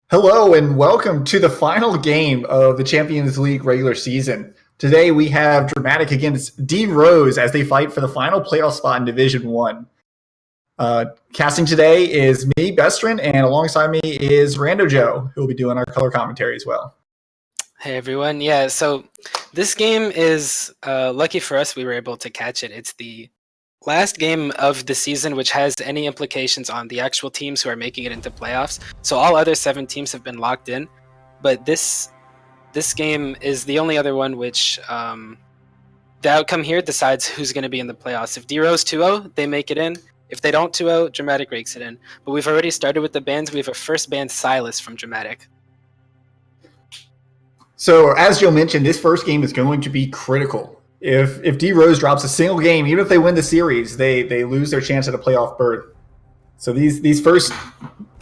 Hello and welcome to the final game of the Champions League regular season. Today we have Dramatik against D Rose as they fight for the final playoff spot in Division 1. Casting today is me, Bestrin, and alongside me is Rando Joe, who will be doing our color commentary as well. Hey everyone, yeah, so this game is lucky for us we were able to catch it. It's the last game of the season which has any implications on the actual teams who are making it into playoffs. So all other 7 teams have been locked in, but this game is the only other one which the outcome here decides who's going to be in the playoffs. If D-Rose 2-0, they make it in. If they don't 2-0, Dramatik rakes it in. But we've already started with the bans. We have a first ban, Silas from Dramatik. So as Joe mentioned, this first game is going to be critical. If D Rose drops a single game, even if they win the series, they lose their chance at a playoff berth. So these first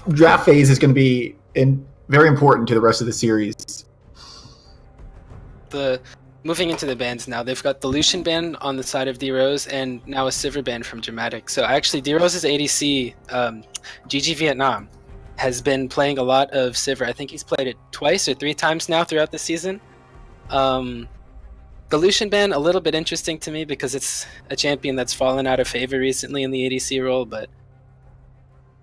draft phase is going to be very important to the rest of the series. Moving into the bans now, they've got the Lucian ban on the side of D Rose and now a Sivir ban from Dramatik. So actually, D Rose's ADC, GG Vietnam, has been playing a lot of Sivir. I think he's played it twice or 3 times now throughout the season. The Lucian ban, a little bit interesting to me because it's a champion that's fallen out of favor recently in the ADC role, but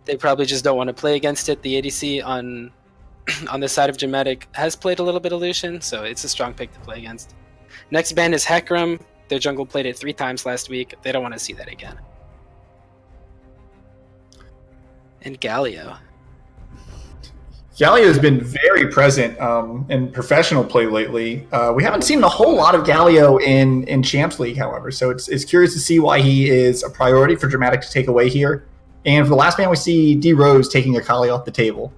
they probably just don't want to play against it. The ADC on the side of Dramatik has played a little bit of Lucian, so it's a strong pick to play against. Next ban is Hecarim. Their jungle played it 3 times last week. They don't want to see that again. And Galio. Galio has been very present in professional play lately. We haven't seen a whole lot of Galio in Champs League, however, so it's curious to see why he is a priority for Dramatik to take away here. And for the last ban, we see D Rose taking Akali off the table.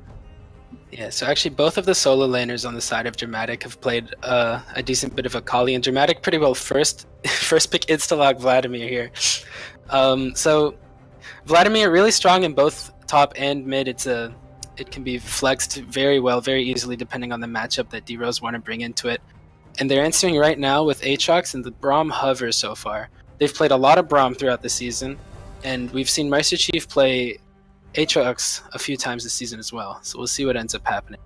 Yeah, so actually both of the solo laners on the side of Dramatik have played a decent bit of Akali, and Dramatik pretty well first pick Instalog Vladimir here. So Vladimir really strong in both top and mid. It can be flexed very well, very easily, depending on the matchup that D-Rose want to bring into it. And they're answering right now with Aatrox and the Braum Hover so far. They've played a lot of Braum throughout the season, and we've seen Meister Chief play Aatrox a few times this season as well. So we'll see what ends up happening.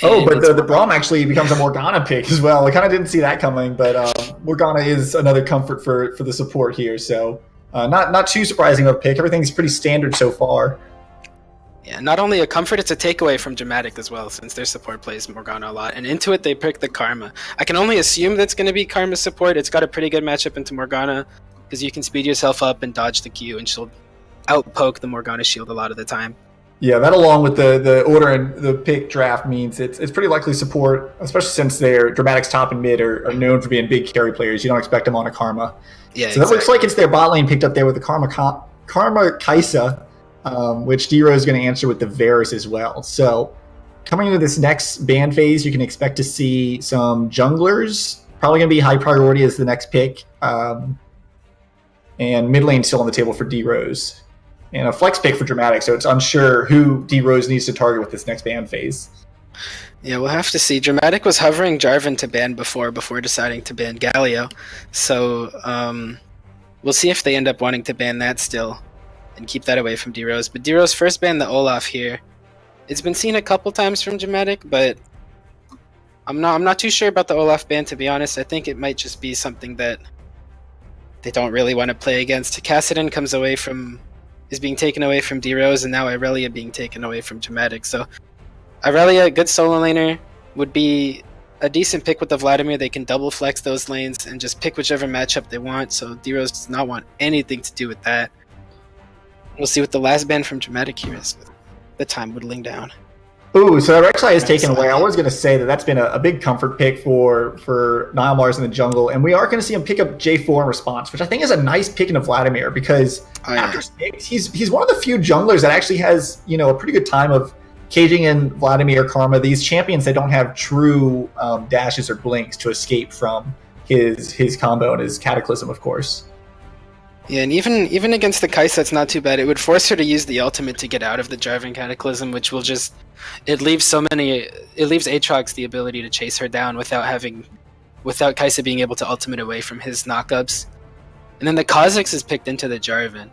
And but the Braum actually becomes a Morgana pick as well. I kind of didn't see that coming, but Morgana is another comfort for the support here. So not too surprising of a pick. Everything's pretty standard so far. Yeah, not only a comfort, it's a takeaway from Dramatik as well, since their support plays Morgana a lot. And into it, they pick the Karma. I can only assume that's going to be Karma support. It's got a pretty good matchup into Morgana, because you can speed yourself up and dodge the Q, and she'll outpoke the Morgana shield a lot of the time. Yeah, that along with the order and the pick draft means it's pretty likely support, especially since their Dramatik's top and mid are known for being big carry players. You don't expect them on a Karma. Yeah, so that looks like it's their bot lane picked up there with the Karma Kaisa. Which D-Rose is going to answer with the Varus as well. So coming into this next ban phase, you can expect to see some junglers. Probably going to be high priority as the next pick. And mid lane still on the table for D-Rose. And a flex pick for Dramatik, so it's unsure who D-Rose needs to target with this next ban phase. Yeah, we'll have to see. Dramatik was hovering Jarvan to ban before deciding to ban Galio. So we'll see if they end up wanting to ban that still and keep that away from D-Rose. But D-Rose first banned the Olaf here. It's been seen a couple times from Dramatik, but I'm not too sure about the Olaf ban, to be honest. I think it might just be something that they don't really want to play against. Kassadin is being taken away from D-Rose, and now Irelia being taken away from Dramatik. So Irelia, good solo laner, would be a decent pick with the Vladimir. They can double flex those lanes and just pick whichever matchup they want, so D-Rose does not want anything to do with that. We'll see what the last ban from Dramatik here is, with the time whittling down. Ooh, so Rek'Sai is taken away. I was going to say that's been a big comfort pick for Nile Mars in the jungle, and we are going to see him pick up J4 in response, which I think is a nice pick into Vladimir, because after 6, he's one of the few junglers that actually has a pretty good time of caging in Vladimir, Karma. These champions that don't have true dashes or blinks to escape from his combo and his Cataclysm, of course. Yeah, and even against the Kaisa, it's not too bad. It would force her to use the ultimate to get out of the Jarvan Cataclysm, which will just it leaves Aatrox the ability to chase her down without Kaisa being able to ultimate away from his knockups. And then the Kha'Zix is picked into the Jarvan.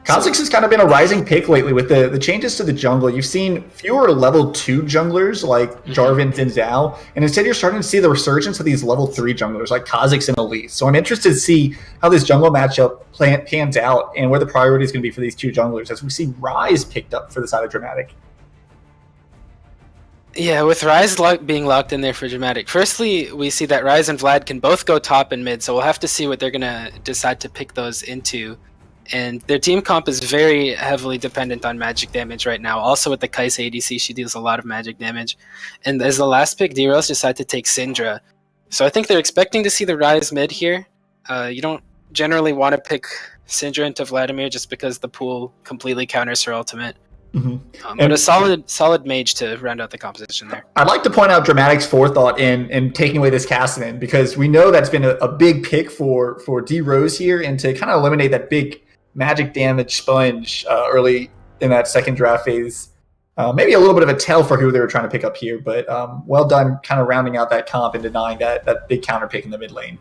Kha'Zix has kind of been a rising pick lately with the changes to the jungle. You've seen fewer level 2 junglers like Jarvan and Zhao, and instead you're starting to see the resurgence of these level 3 junglers like Kha'Zix and Elise. So I'm interested to see how this jungle matchup pans out and where the priority is going to be for these two junglers as we see Ryze picked up for the side of Dramatik. Yeah, with Ryze being locked in there for Dramatik. Firstly, we see that Ryze and Vlad can both go top and mid, so we'll have to see what they're going to decide to pick those into. And their team comp is very heavily dependent on magic damage right now. Also with the Kai'Sa ADC, she deals a lot of magic damage. And as the last pick, D-Rose decided to take Syndra. So I think they're expecting to see the Ryze mid here. You don't generally want to pick Syndra into Vladimir just because the pool completely counters her ultimate. But a solid mage to round out the composition there. I'd like to point out Dramatik's forethought in taking away this Kassadin, because we know that's been a big pick for D-Rose here, and to kind of eliminate that big magic damage sponge early in that second draft phase. Maybe a little bit of a tell for who they were trying to pick up here, but well done kind of rounding out that comp and denying that big counter pick in the mid lane.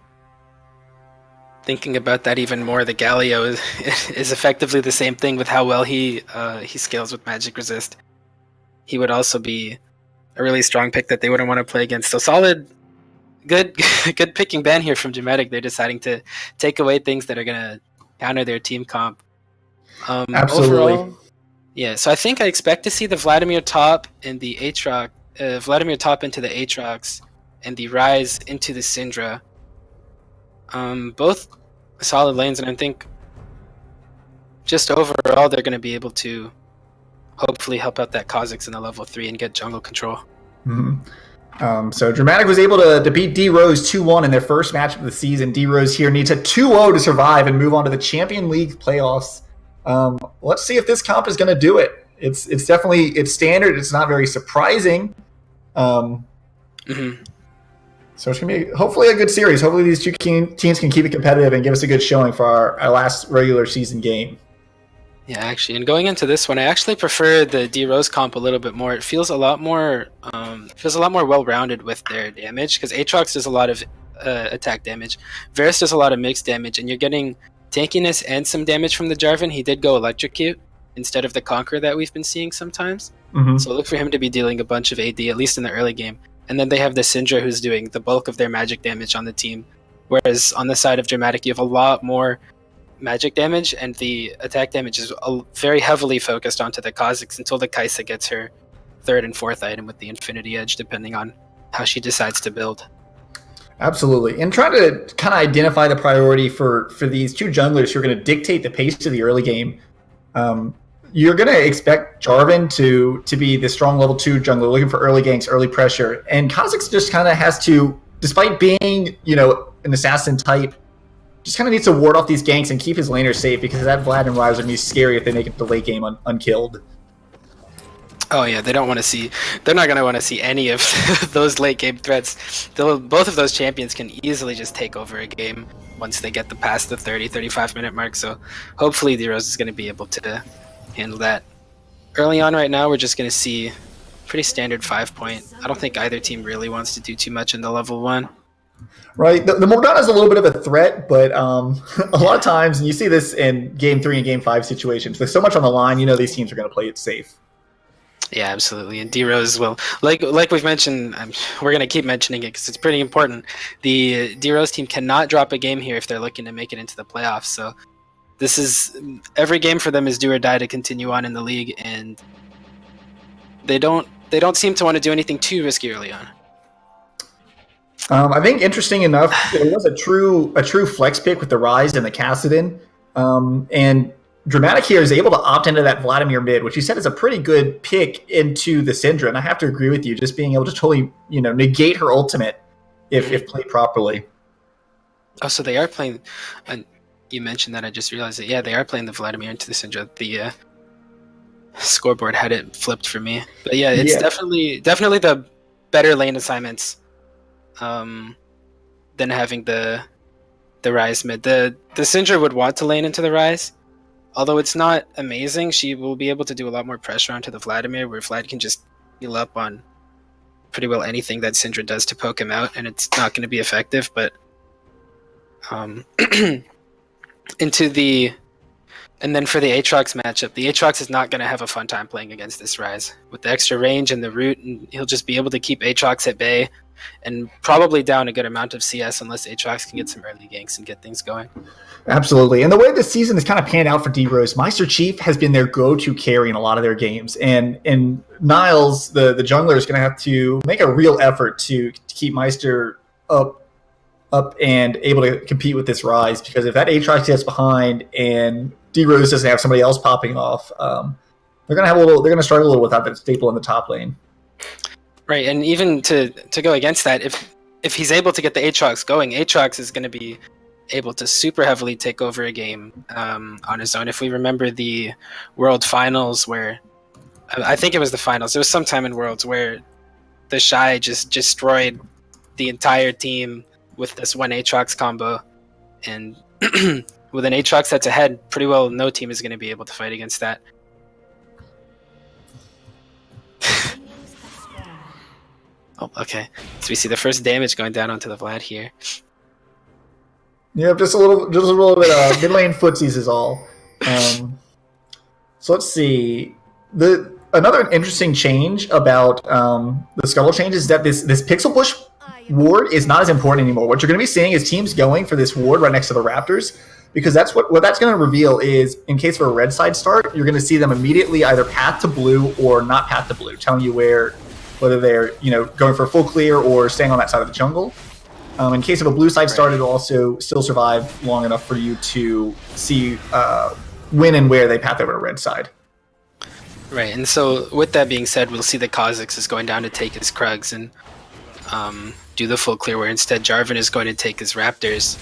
Thinking about that even more, the Galio is effectively the same thing with how well he scales with magic resist. He would also be a really strong pick that they wouldn't want to play against. So solid, good picking ban here from Dramatik. They're deciding to take away things that are going to counter their team comp. Absolutely. Overall, yeah, so I think I expect to see the Vladimir top and the Aatrox, Vladimir top into the Aatrox, and the Ryze into the Syndra. Both solid lanes, and I think just overall they're going to be able to hopefully help out that Kha'Zix in the level 3 and get jungle control. So Dramatik was able to beat D-Rose 2-1 in their first match of the season. D-Rose here needs a 2-0 to survive and move on to the Champion League playoffs. Let's see if this comp is going to do it. It's definitely, it's standard. It's not very surprising. So it's going to be hopefully a good series. Hopefully these two teams can keep it competitive and give us a good showing for our last regular season game. Yeah, actually, and going into this one, I actually prefer the D-Rose comp a little bit more. It feels a lot more well-rounded with their damage, because Aatrox does a lot of attack damage. Varus does a lot of mixed damage, and you're getting tankiness and some damage from the Jarvan. He did go Electrocute instead of the Conqueror that we've been seeing sometimes. So look for him to be dealing a bunch of AD, at least in the early game. And then they have the Syndra, who's doing the bulk of their magic damage on the team. Whereas on the side of Dramatik, you have a lot more magic damage, and the attack damage is very heavily focused onto the Kha'Zix until the Kai'Sa gets her 3rd and 4th item with the Infinity Edge, depending on how she decides to build. Absolutely. And trying to kind of identify the priority for these two junglers who are going to dictate the pace of the early game. You're going to expect Jarvan to be the strong level 2 jungler looking for early ganks, early pressure. And Kha'Zix just kind of has to, despite being, an assassin type, just kind of needs to ward off these ganks and keep his laners safe, because that Vlad and Ryze are going to be scary if they make it the late game unkilled. Oh yeah, they're not going to want to see any of those late game threats. Both of those champions can easily just take over a game once they get past the 30-35 minute mark. So hopefully D-Rose is going to be able to handle that. Early on right now, we're just going to see pretty standard 5-point. I don't think either team really wants to do too much in the level 1. Right. The Morgana is a little bit of a threat, but a lot of times, and you see this in Game 3 and Game 5 situations, there's so much on the line, these teams are going to play it safe. Yeah, absolutely. And D-Rose will, like we've mentioned, we're going to keep mentioning it because it's pretty important. The D-Rose team cannot drop a game here if they're looking to make it into the playoffs. So this is, every game for them is do or die to continue on in the league, and they don't seem to want to do anything too risky early on. I think interesting enough, there was a true flex pick with the Ryze and the Kassadin, and Dramatik here is able to opt into that Vladimir mid, which you said is a pretty good pick into the Syndra, and I have to agree with you, just being able to totally negate her ultimate if played properly. Oh, so they are playing, and you mentioned that, I just realized that, yeah, they are playing the Vladimir into the Syndra. The scoreboard had it flipped for me, but yeah, it's definitely the better lane assignments than having the Ryze mid. The Syndra would want to lane into the Ryze, although it's not amazing. She will be able to do a lot more pressure onto the Vladimir, where Vlad can just heal up on pretty well anything that Syndra does to poke him out, and it's not going to be effective. But into the And then for the Aatrox matchup, the Aatrox is not going to have a fun time playing against this Ryze. With the extra range and the root, and he'll just be able to keep Aatrox at bay and probably down a good amount of CS unless Aatrox can get some early ganks and get things going. Absolutely. And the way this season has kind of panned out for D-Rose, Meister Chief has been their go-to carry in a lot of their games. And Niles, the jungler, is going to have to make a real effort to keep Meister up and able to compete with this Ryze, because if that Aatrox gets behind and D-Rose doesn't have somebody else popping off, they're gonna struggle a little without that staple in the top lane. Right, and even to go against that, if he's able to get the Aatrox going, Aatrox is going to be able to super heavily take over a game on his own. If we remember the World Finals, where I think it was the finals, it was sometime in Worlds where the Shy just destroyed the entire team with this one Aatrox combo, and with an Aatrox that's ahead, pretty well no team is going to be able to fight against that. Oh, okay. So we see the first damage going down onto the Vlad here. Yeah, just a little bit of mid lane footsies is all. So let's see. Another interesting change about the Scuttle change is that this Pixel Bush ward is not as important anymore. What you're going to be seeing is teams going for this ward right next to the Raptors, because that's what that's going to reveal is, in case of a red side start, you're going to see them immediately either path to blue or not path to blue, telling you whether they're going for a full clear or staying on that side of the jungle. In case of a blue side start, it'll also still survive long enough for you to see when and where they path over to red side. Right, and so with that being said, we'll see that Kha'Zix is going down to take his Krugs and do the full clear, where instead Jarvan is going to take his Raptors.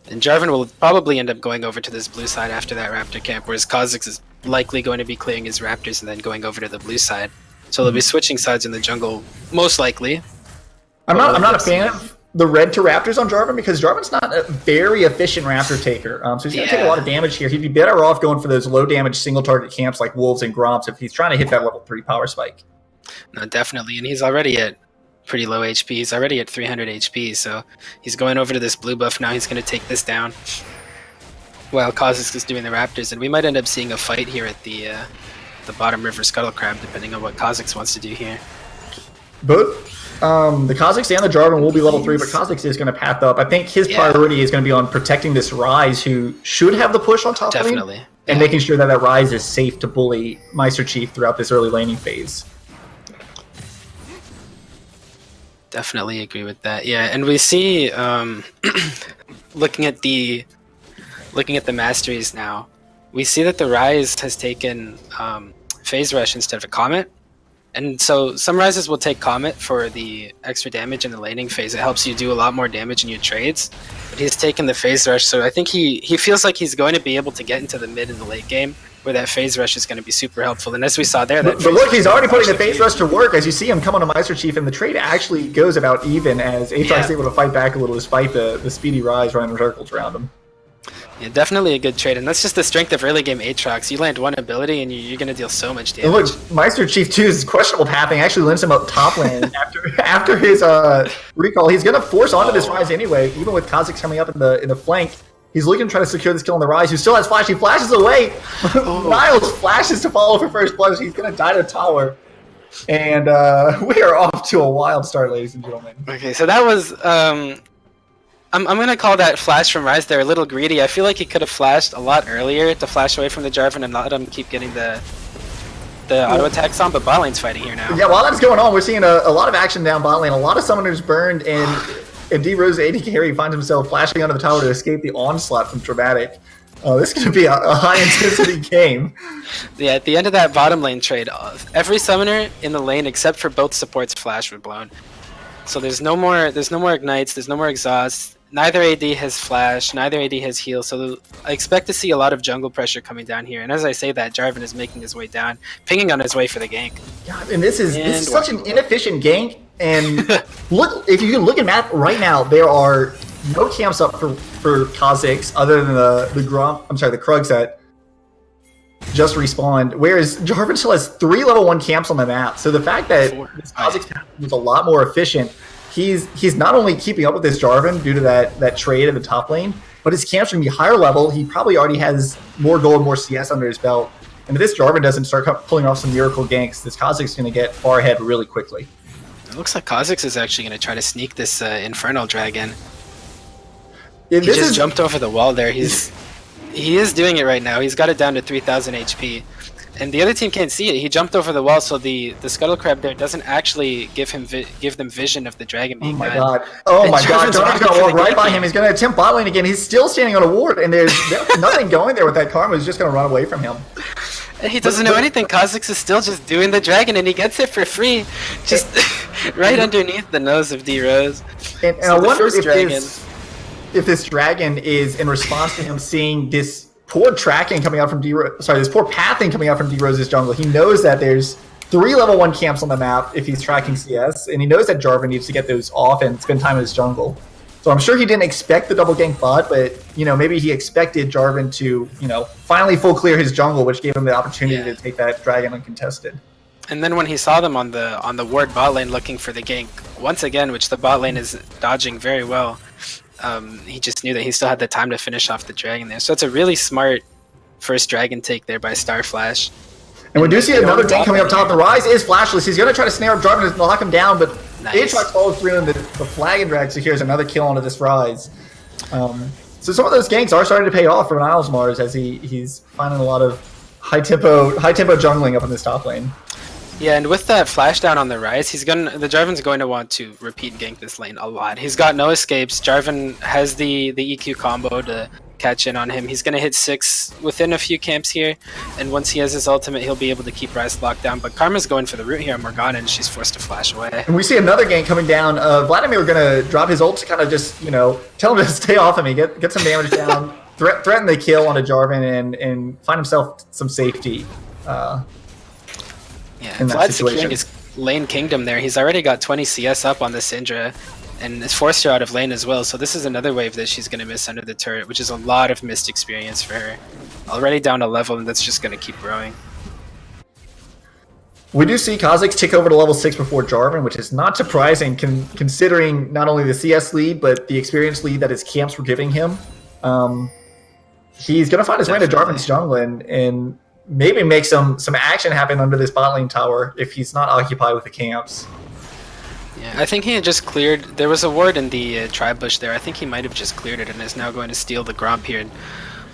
And Jarvan will probably end up going over to this blue side after that Raptor camp, whereas Kha'Zix is likely going to be clearing his Raptors and then going over to the blue side. So they'll be switching sides in the jungle, most likely. I'm not a fan of the red to Raptors on Jarvan, because Jarvan's not a very efficient Raptor taker. So he's going to take a lot of damage here. He'd be better off going for those low damage single target camps like Wolves and Gromps if he's trying to hit that level 3 power spike. No, definitely. And he's already at pretty low HP. He's already at 300 HP. So he's going over to this blue buff now. He's going to take this down while Kha'Zix is doing the Raptors. And we might end up seeing a fight here at the bottom river Scuttle Crab, depending on what Kha'Zix wants to do here. Both the Kha'Zix and the Jarvan will be level 3, but Kha'Zix is going to path up. I think his priority is going to be on protecting this Ryze, who should have the push on top lane, and making sure that Ryze is safe to bully Meister Chief throughout this early laning phase. Definitely agree with that. Yeah, and we see looking at the masteries now, we see that the Ryze has taken Phase Rush instead of a Comet. And so some Ryzes will take Comet for the extra damage in the laning phase. It helps you do a lot more damage in your trades. But he's taken the Phase Rush, so I think he feels like he's going to be able to get into the mid and the late game, where that Phase Rush is going to be super helpful. And as we saw there, but look, he's already putting the Phase Rush to work. As you see him come on to Meister Chief, and the trade actually goes about even, as Aatrox is able to fight back a little despite the speedy Ryze running circles around him. Yeah, definitely a good trade, and that's just the strength of early game Aatrox. You land one ability, and you're going to deal so much damage. And look, Meister Chief 2's questionable pathing actually lands him up top lane after his recall. He's going to force onto this Ryze anyway, even with Kha'Zix coming up in the flank. He's looking to try to secure this kill on the Ryze, who still has flash. He flashes away. Niles flashes to follow for first blood. He's going to die to the tower. And we are off to a wild start, ladies and gentlemen. Okay, so that was... I'm going to call that flash from Ryze there a little greedy. I feel like he could have flashed a lot earlier to flash away from the Jarvan and not let him keep getting the auto attacks on, but bot lane's fighting here now. Yeah, while that's going on, we're seeing a lot of action down bot lane. A lot of summoners burned, and D-Rose AD carry finds himself flashing onto the tower to escape the onslaught from Dramatik. This is going to be a high-intensity game. Yeah, at the end of that bottom lane trade, every summoner in the lane except for both supports flash were blown. So there's no more ignites, there's no more exhausts. Neither AD has flash, neither AD has heal, so I expect to see a lot of jungle pressure coming down here. And as I say that, Jarvan is making his way down, pinging on his way for the gank. God, and this is such an inefficient gank. And look, if you can look at map right now, there are no camps up for Kha'Zix other than the Krugs that just respawned. Whereas Jarvan still has 3 level 1 camps on the map. So the fact that this Kha'Zix was a lot more efficient. He's not only keeping up with this Jarvan due to that trade in the top lane, but his camps are going to be higher level. He probably already has more gold, more CS under his belt. And if this Jarvan doesn't start pulling off some miracle ganks, this Kha'Zix's going to get far ahead really quickly. It looks like Kha'Zix is actually going to try to sneak this Infernal Dragon. Yeah, he just jumped over the wall there. He is doing it right now. He's got it down to 3,000 HP. And the other team can't see it. He jumped over the wall, so the Scuttle Crab there doesn't actually give them vision of the dragon being Oh my god. Oh my god. Jarvan's going to walk right by him. He's going to attempt bot lane again. He's still standing on a ward, and there's nothing going there with that Karma. He's just going to run away from him. He doesn't know anything. Kha'Zix is still just doing the dragon, and he gets it for free. Just right underneath the nose of D-Rose. And so I wonder if this dragon is in response to him seeing this poor tracking coming out from this poor pathing coming out from D-Rose's jungle. He knows that there's 3 level 1 camps on the map if he's tracking CS, and he knows that Jarvan needs to get those off and spend time in his jungle. So I'm sure he didn't expect the double gank bot, but maybe he expected Jarvan to, finally full clear his jungle, which gave him the opportunity to take that dragon uncontested. And then when he saw them on the ward bot lane looking for the gank once again, which the bot lane is dodging very well, he just knew that he still had the time to finish off the dragon there. So it's a really smart first dragon take there by Starflash. And we do see another gank coming up top. The Rise is flashless. He's going to try to snare up Jarvan to knock him down, but Aatrox follows through, and the flag and drag secures another kill onto this Rise. So some of those ganks are starting to pay off for Niles Mars as he's finding a lot of high tempo jungling up in this top lane. Yeah, and with that flash down on the Rise, the Jarvan's going to want to repeat gank this lane a lot. He's got no escapes. Jarvan has the EQ combo to catch in on him. He's going to hit 6 within a few camps here, and once he has his ultimate, he'll be able to keep Rise locked down. But Karma's going for the root here on Morgana, and she's forced to flash away. And we see another gank coming down. Vladimir going to drop his ult to kind of just, tell him to stay off of me, get some damage down, threaten the kill onto Jarvan, and find himself some safety. Vlad's securing his lane kingdom there. He's already got 20 CS up on the Syndra, and it's forced her out of lane as well. So this is another wave that she's going to miss under the turret, which is a lot of missed experience for her. Already down a level, and that's just going to keep growing. We do see Kha'Zix tick over to level 6 before Jarvan, which is not surprising considering not only the CS lead, but the experience lead that his camps were giving him. He's going to find his way to Jarvan's jungle and maybe make some action happen under this bot lane tower if he's not occupied with the camps. Yeah, I think he had just cleared. There was a ward in the tribe bush there. I think he might have just cleared it and is now going to steal the Gromp here and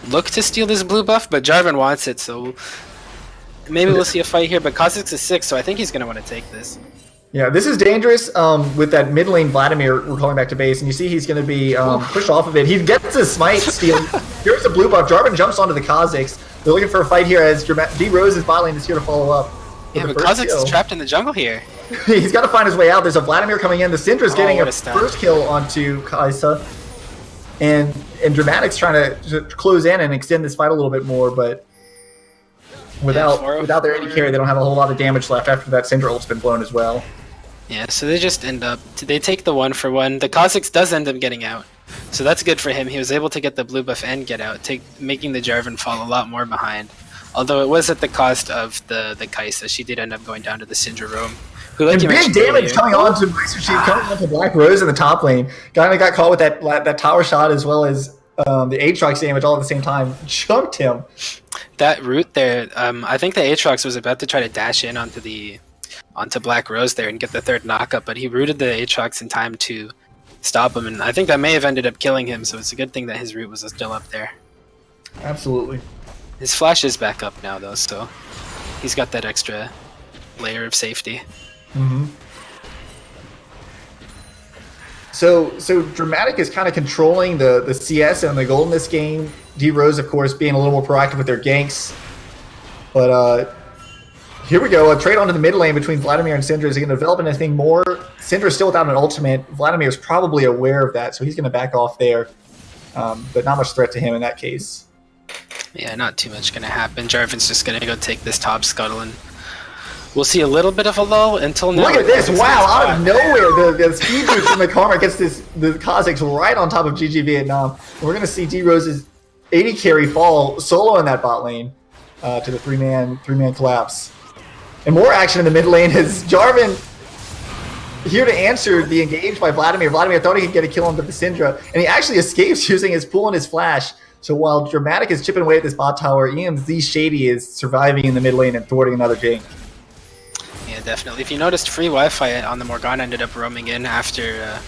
look to steal this blue buff, but Jarvan wants it, so maybe we'll see a fight here. But Kha'Zix is 6, so I think he's going to want to take this. Yeah, this is dangerous with that mid lane Vladimir recalling back to base, and you see he's going to be pushed off of it. He gets his smite steal. Here's the blue buff. Jarvan jumps onto the Kha'Zix. They're looking for a fight here as D-Rose's bot lane is here to follow up. Yeah, but Kha'Zix is trapped in the jungle here. He's got to find his way out. There's a Vladimir coming in. The Syndra's getting a first kill onto Kai'Sa. And Dramatik's trying to close in and extend this fight a little bit more, but without their AD carry, they don't have a whole lot of damage left after that Syndra ult's been blown as well. Yeah, so they just end up... They take the 1-for-1. The Kha'Zix does end up getting out. So that's good for him. He was able to get the blue buff and get out, making the Jarvan fall a lot more behind. Although it was at the cost of the Kai'Sa. She did end up going down to the Syndra roam. Who, like and big damage coming on to coming onto Black Rose in the top lane. Kind of got caught with that tower shot as well as the Aatrox damage all at the same time. Chunked him. That root there, I think the Aatrox was about to try to dash in onto Black Rose there and get the third knockup, but he rooted the Aatrox in time to stop him, and I think that may have ended up killing him, so it's a good thing that his root was still up there. Absolutely. His flash is back up now, though, so he's got that extra layer of safety. Mm-hmm. So Dramatik is kind of controlling the CS and the gold in this game. D-Rose, of course, being a little more proactive with their ganks. But here we go. A trade onto the mid lane between Vladimir and Syndra. Is he going to develop anything more? Syndra's still without an ultimate. Vladimir's probably aware of that, so he's going to back off there. But not much threat to him in that case. Yeah, not too much going to happen. Jarvan's just going to go take this top scuttle, and we'll see a little bit of a lull until now. Look at this! Wow, out of nowhere, the speed boost from the Karma gets the Kha'Zix right on top of GG Vietnam. And we're going to see D-Rose's 80 carry fall solo in that bot lane to the three-man collapse. And more action in the mid lane as Jarvan here to answer the engage by Vladimir. Vladimir thought he could get a kill onto the Syndra, and he actually escapes using his pull and his flash. So while Dramatik is chipping away at this bot tower, EMZ Shady is surviving in the mid lane and thwarting another gank. Yeah, definitely. If you noticed, free Wi-Fi on the Morgana ended up roaming in after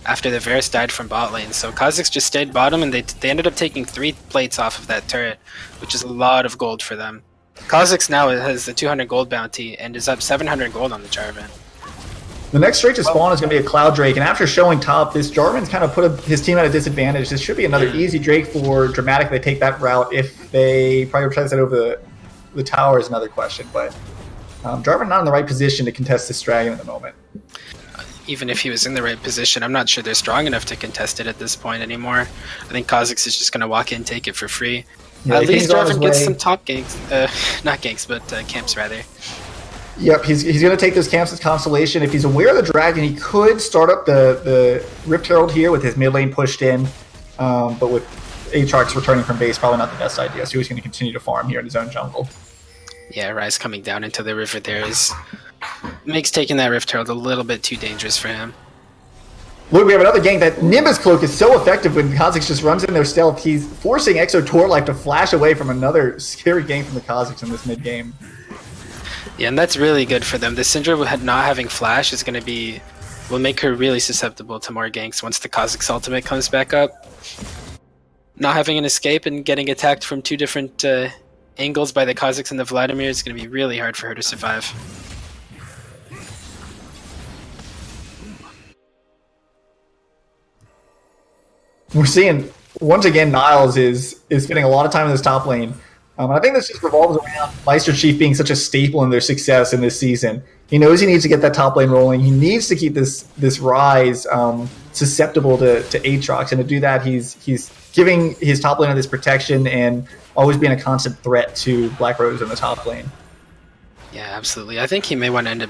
the Varus died from bot lane. So Kha'Zix just stayed bottom, and they ended up taking 3 plates off of that turret, which is a lot of gold for them. Kha'Zix now has the 200 gold bounty and is up 700 gold on the Jarvan. The next straight to spawn is going to be a Cloud Drake, and after showing top, this Jarvan's kind of put his team at a disadvantage. This should be another easy Drake for Dramatik. They take that route. If they prioritize that over the tower is another question, but Jarvan not in the right position to contest this dragon at the moment. Even if he was in the right position, I'm not sure they're strong enough to contest it at this point anymore. I think Kha'Zix is just going to walk in, take it for free. Yeah, at least Jarvan gets some top ganks, not ganks, but camps rather. Yep, he's going to take those camps as consolation. If he's aware of the dragon, he could start up the Rift Herald here with his mid lane pushed in, but with Aatrox returning from base, probably not the best idea, so he's going to continue to farm here in his own jungle. Yeah, Ryze coming down into the river there makes taking that Rift Herald a little bit too dangerous for him. Look, we have another gank. That Nimbus Cloak is so effective when Kha'Zix just runs in their stealth. He's forcing Exo Torlife to flash away from another scary gank from the Kha'Zix in this mid game. Yeah, and that's really good for them. The Syndra not having flash is going to will make her really susceptible to more ganks once the Kha'Zix ultimate comes back up. Not having an escape and getting attacked from 2 different angles by the Kha'Zix and the Vladimir is going to be really hard for her to survive. We're seeing, once again, Niles is spending a lot of time in this top lane. And I think this just revolves around Meister Chief being such a staple in their success in this season. He knows he needs to get that top lane rolling. He needs to keep this Ryze susceptible to Aatrox, and to do that, he's giving his top laner this protection and always being a constant threat to Black Rose in the top lane. Yeah, absolutely. I think he may want to end up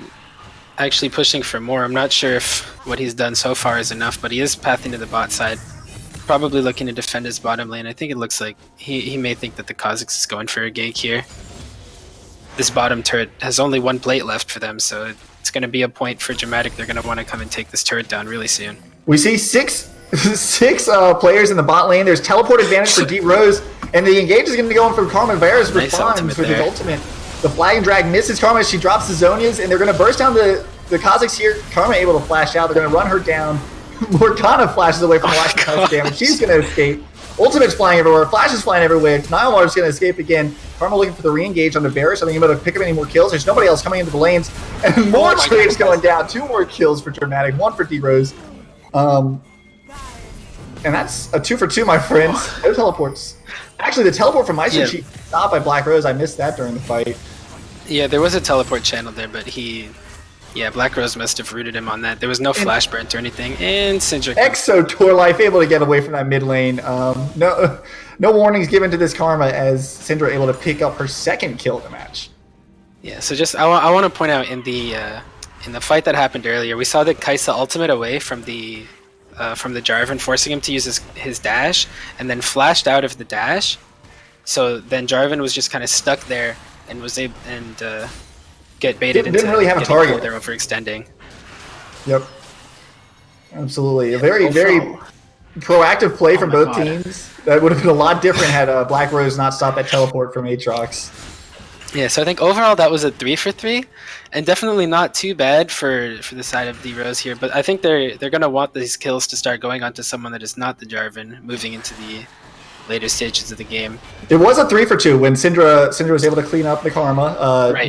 actually pushing for more. I'm not sure if what he's done so far is enough, but he is pathing to the bot side. Probably looking to defend his bottom lane. I think it looks like he may think that the Kha'Zix is going for a gank here. This bottom turret has only 1 plate left for them, so it's going to be a point for Dramatik. They're going to want to come and take this turret down really soon. We see six players in the bot lane. There's teleport advantage for D Rose, and the engage is going to be going for Karma. Varus responds with his ultimate. The Flag and Drag misses Karma. She drops the Zonias, and they're going to burst down the Kha'Zix here. Karma able to flash out. They're going to run her down. Morgana flashes away from the last touch damage. She's going to escape. Ultimate's flying everywhere. Flash is flying everywhere. Nilemar's going to escape again. Karma looking for the re-engage on the Varus. I think he's going to pick up any more kills. There's nobody else coming into the lanes. And more trades going down. 2 more kills for Dramatik. 1 for D-Rose. And that's a 2 for 2, my friends. No teleports. Actually, the teleport from Meister Chief stopped by Black Rose. I missed that during the fight. Yeah, there was a teleport channel there, but Black Rose must have rooted him on that. There was no flash burnt or anything. And Syndra. Exo Torlife able to get away from that mid lane. No warnings given to this Karma as Syndra able to pick up her 2nd kill of the match. Yeah, so just I want to point out in the fight that happened earlier, we saw the Kai'Sa ultimate away from the Jarvan, forcing him to use his dash, and then flashed out of the dash. So then Jarvan was just kind of stuck there and was able get baited into didn't really have a target. They're overextending. Yep. Absolutely. A very proactive play from both teams. That would have been a lot different had Black Rose not stopped that teleport from Aatrox. Yeah, so I think overall that was a 3 for 3, and definitely not too bad for the side of D-Rose here, but I think they're going to want these kills to start going onto someone that is not the Jarvan, moving into the later stages of the game. It was a 3 for 2 when Syndra was able to clean up the Karma.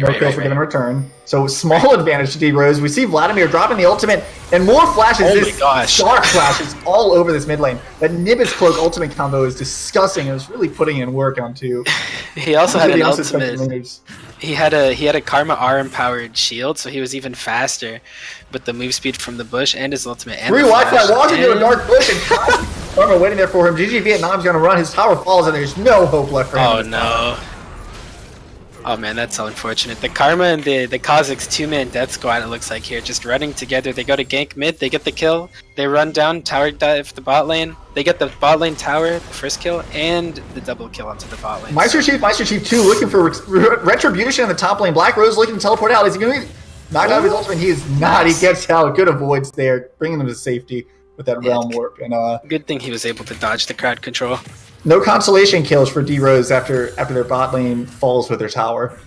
No kills were given in return. So small advantage to D-Rose. We see Vladimir dropping the ultimate, and more flashes. Oh my gosh. Star flashes all over this mid lane. That Nimbus Cloak ultimate combo is disgusting. It was really putting in work onto. He also had an ultimate. He had a Karma R empowered shield, so he was even faster with the move speed from the bush and his ultimate. And free Wi-Fi walking into a dark bush and Karma waiting there for him. GG Vietnam's going to run. His tower falls, and there's no hope left for him. Oh no. Oh man, that's so unfortunate. The Karma and the Kha'Zix 2-man death squad, it looks like here, just running together. They go to gank mid, they get the kill, they run down, tower dive the bot lane, they get the bot lane tower, the first kill, and the double kill onto the bot lane. Meister Chief 2 looking for retribution in the top lane. Black Rose looking to teleport out. Is he going to Knocked out of his ultimate. He is not. He gets out. Good avoids there, bringing them to safety with that Realm Warp. And good thing he was able to dodge the crowd control. No consolation kills for D-Rose after their bot lane falls with their tower.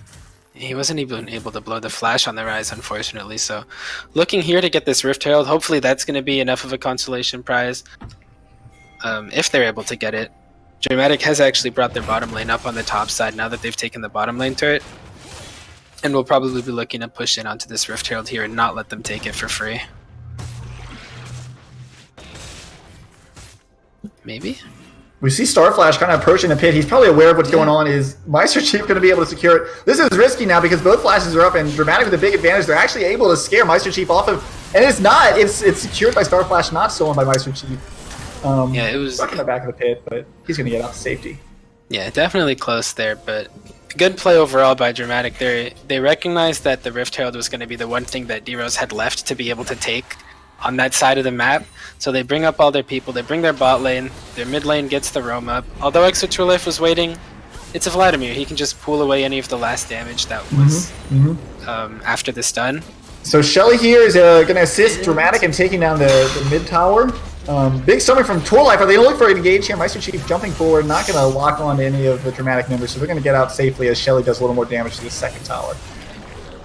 He wasn't even able to blow the flash on the Rise, unfortunately. So, looking here to get this Rift Herald. Hopefully, that's going to be enough of a consolation prize. If they're able to get it. Dramatik has actually brought their bottom lane up on the top side now that they've taken the bottom lane turret. And we'll probably be looking to push in onto this Rift Herald here and not let them take it for free. Maybe? We see Starflash kind of approaching the pit. He's probably aware of what's going on. Is Meister Chief going to be able to secure it? This is risky now because both flashes are up and Dramatik with a big advantage. They're actually able to scare Meister Chief off of... And it's not. It's secured by Starflash, not stolen by Meister Chief. Yeah, it was... Stuck in the back of the pit, but he's going to get out to safety. Yeah, definitely close there, but good play overall by Dramatik. They recognized that the Rift Herald was going to be the one thing that D-Rose had left to be able to take on that side of the map. So they bring up all their people, they bring their bot lane, their mid lane gets the roam up. Although Exoturlife was waiting, it's a Vladimir. He can just pull away any of the last damage that was after the stun. So Shelly here is going to assist Dramatik in taking down the mid tower. Big stomach from Torlife. Are they going to look for an engage here? Meister Chief jumping forward, not going to lock on to any of the Dramatik members, so they're going to get out safely as Shelly does a little more damage to the second tower.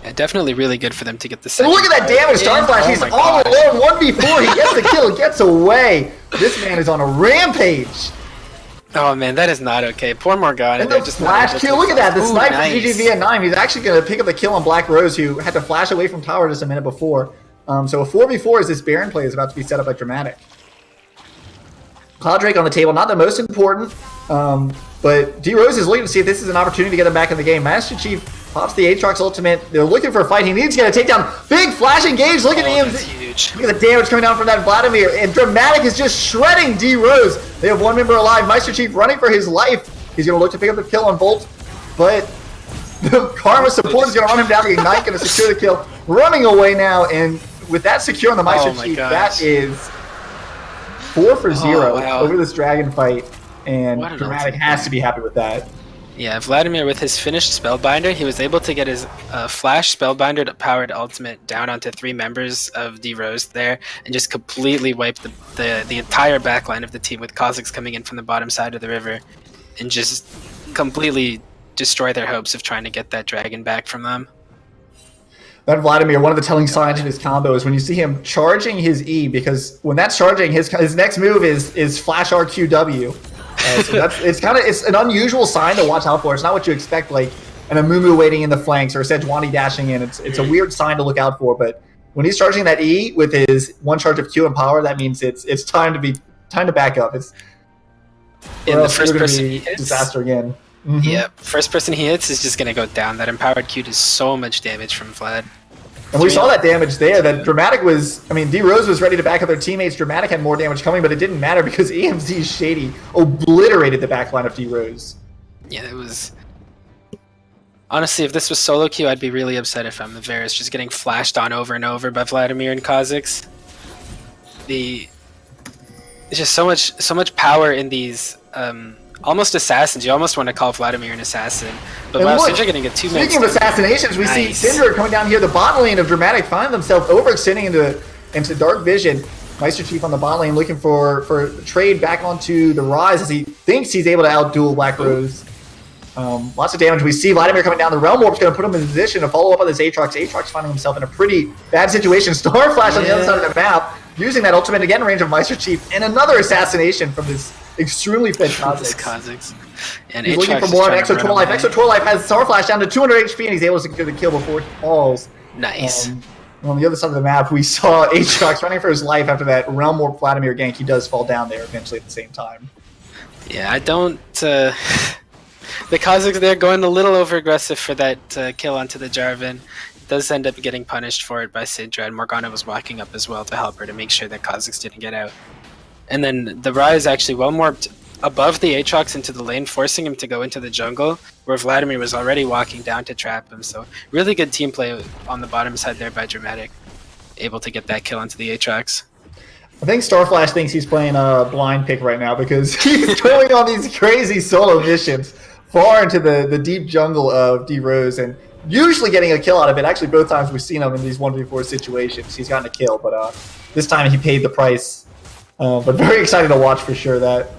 Yeah, definitely really good for them to get the second. And look at that damage, Starflash. He's all alone, 1v4. He gets the kill, gets away. This man is on a rampage. Oh man, that is not okay. Poor Morgana. And the just flash kill. Look at that. The snipe from nice. GGV at 9. He's actually going to pick up the kill on Black Rose, who had to flash away from tower just a minute before. So a 4v4 as this Baron play is about to be set up by Dramatik. Cloud Drake on the table, not the most important, but D-Rose is looking to see if this is an opportunity to get him back in the game. Master Chief pops the Aatrox ultimate. They're looking for a fight. He needs to get a takedown. Big flash engage. Look at the huge. Look at the damage coming down from that Vladimir. And Dramatik is just shredding D-Rose. They have one member alive. Meister Chief running for his life. He's going to look to pick up the kill on Bolt, but the Karma support is going to run him down. The Ignite going to secure the kill. Running away now, and with that secure on the Meister Chief, that is 4 for 0 over this dragon fight, and Dramatik has to be happy with that. Yeah, Vladimir with his finished Spellbinder, he was able to get his Flash Spellbinder powered ultimate down onto 3 members of D-Rose there, and just completely wipe the entire backline of the team with Kha'Zix coming in from the bottom side of the river, and just completely destroy their hopes of trying to get that dragon back from them. That Vladimir, one of the telling signs of his combo is when you see him charging his E, because when that's charging, his next move is Flash RQW. So it's an unusual sign to watch out for. It's not what you expect, like an Amumu waiting in the flanks or a Sejuani dashing in. It's a weird sign to look out for, but when he's charging that E with his one charge of Q and power, that means it's time to back up. It's in the first person he hits, disaster again. Yeah, first person he hits is just going to go down. That empowered Q does so much damage from Vlad. And we saw that damage there. That Dramatik was... I mean, D-Rose was ready to back up their teammates. Dramatik had more damage coming, but it didn't matter because EMZ's Shady obliterated the backline of D-Rose. Yeah, it was... Honestly, if this was solo queue, I'd be really upset if I'm the Varus just getting flashed on over and over by Vladimir and Kha'Zix. There's just so much power in these... almost assassins. You almost want to call Vladimir an assassin. But wow, Syndra getting a 2-minute. Speaking of assassinations, we see Syndra coming down here. The bot lane of Dramatik find themselves overextending into Dark Vision. Meister Chief on the bot lane looking for trade back onto the Rise as he thinks he's able to outduel Black Rose. Lots of damage. We see Vladimir coming down. The Realm Warp's going to put him in position to follow up on this Aatrox. Aatrox finding himself in a pretty bad situation. Starflash on the other side of the map, using that ultimate again in range of Meister Chief, and another assassination from this extremely fed Kha'Zix. And he's looking for more on Exoturlife. Exoturlife has Starflash down to 200 HP, and he's able to secure the kill before he falls. Nice. On the other side of the map, we saw Aatrox running for his life after that Realm Warp Vladimir gank. He does fall down there eventually at the same time. Yeah, I don't... the Kha'Zix there going a little over-aggressive for that kill onto the Jarvan. Does end up getting punished for it by Syndra, and Morgana was walking up as well to help her to make sure that Kha'Zix didn't get out. And then the Rise actually well-morphed above the Aatrox into the lane, forcing him to go into the jungle, where Vladimir was already walking down to trap him. So really good team play on the bottom side there by Dramatik, able to get that kill onto the Aatrox. I think Starflash thinks he's playing a blind pick right now because he's going on these crazy solo missions far into the deep jungle of D-Rose, and usually getting a kill out of it. Actually, both times we've seen him in these 1v4 situations, he's gotten a kill, but this time he paid the price. But very excited to watch for sure. That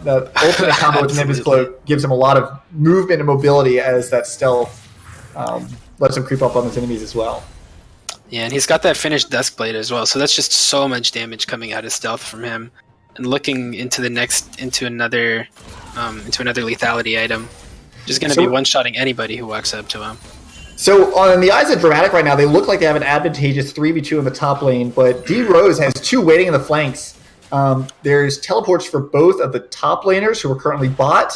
ultimate combo with Nimbus Cloak gives him a lot of movement and mobility as that stealth lets him creep up on his enemies as well. Yeah, and he's got that finished Duskblade as well, so that's just so much damage coming out of stealth from him. And looking into another lethality item, just going to be one-shotting anybody who walks up to him. So on the eyes of Dramatik right now, they look like they have an advantageous 3v2 in the top lane, but D Rose has 2 waiting in the flanks. There's teleports for both of the top laners who are currently bot.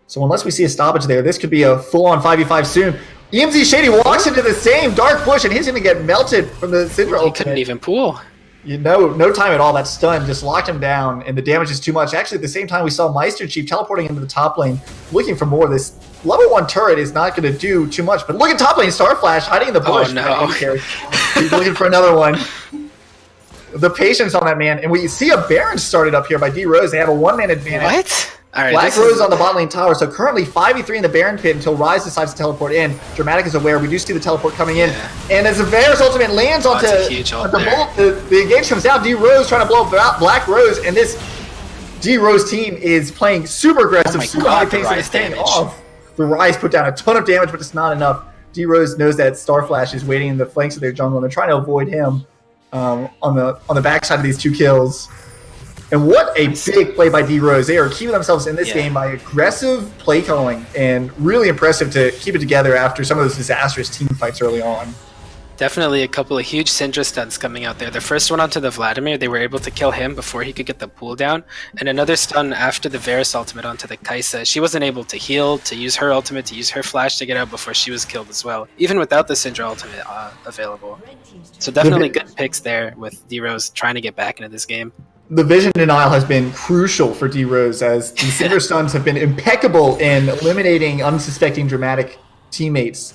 So unless we see a stoppage there, this could be a full-on 5v5 soon. EMZ Shady walks into the same dark bush, and he's going to get melted from the Syndra ultimate. He couldn't even pull. No time at all. That stun just locked him down, and the damage is too much. Actually, at the same time, we saw Meister Chief teleporting into the top lane, looking for more. This level 1 turret is not going to do too much, but look at top lane, Starflash hiding in the bush. Oh, no. He's looking for another one. The patience on that man, and we see a Baron started up here by D Rose. They have a 1-man advantage. What? All right, Black Rose on the bot lane tower, so currently 5v3 in the Baron pit until Ryze decides to teleport in. Dramatik is aware. We do see the teleport coming in. Yeah. And as the Varus ultimate lands onto the engage comes down, D Rose trying to blow up Black Rose, and this D Rose team is playing super aggressive, super high pace, and it's paying off. The Ryze put down a ton of damage, but it's not enough. D Rose knows that Starflash is waiting in the flanks of their jungle, and they're trying to avoid him on the backside of these 2 kills. And what a big play by D Rose. They are keeping themselves in this game by aggressive play calling, and really impressive to keep it together after some of those disastrous team fights early on. Definitely a couple of huge Syndra stuns coming out there. The first one onto the Vladimir, they were able to kill him before he could get the pull down, and another stun after the Varus ultimate onto the Kai'Sa. She wasn't able to heal, to use her ultimate, to use her flash to get out before she was killed as well, even without the Syndra ultimate available. So definitely good picks there with D Rose trying to get back into this game. The vision denial has been crucial for D Rose, as the Syndra stuns have been impeccable in eliminating unsuspecting Dramatik teammates.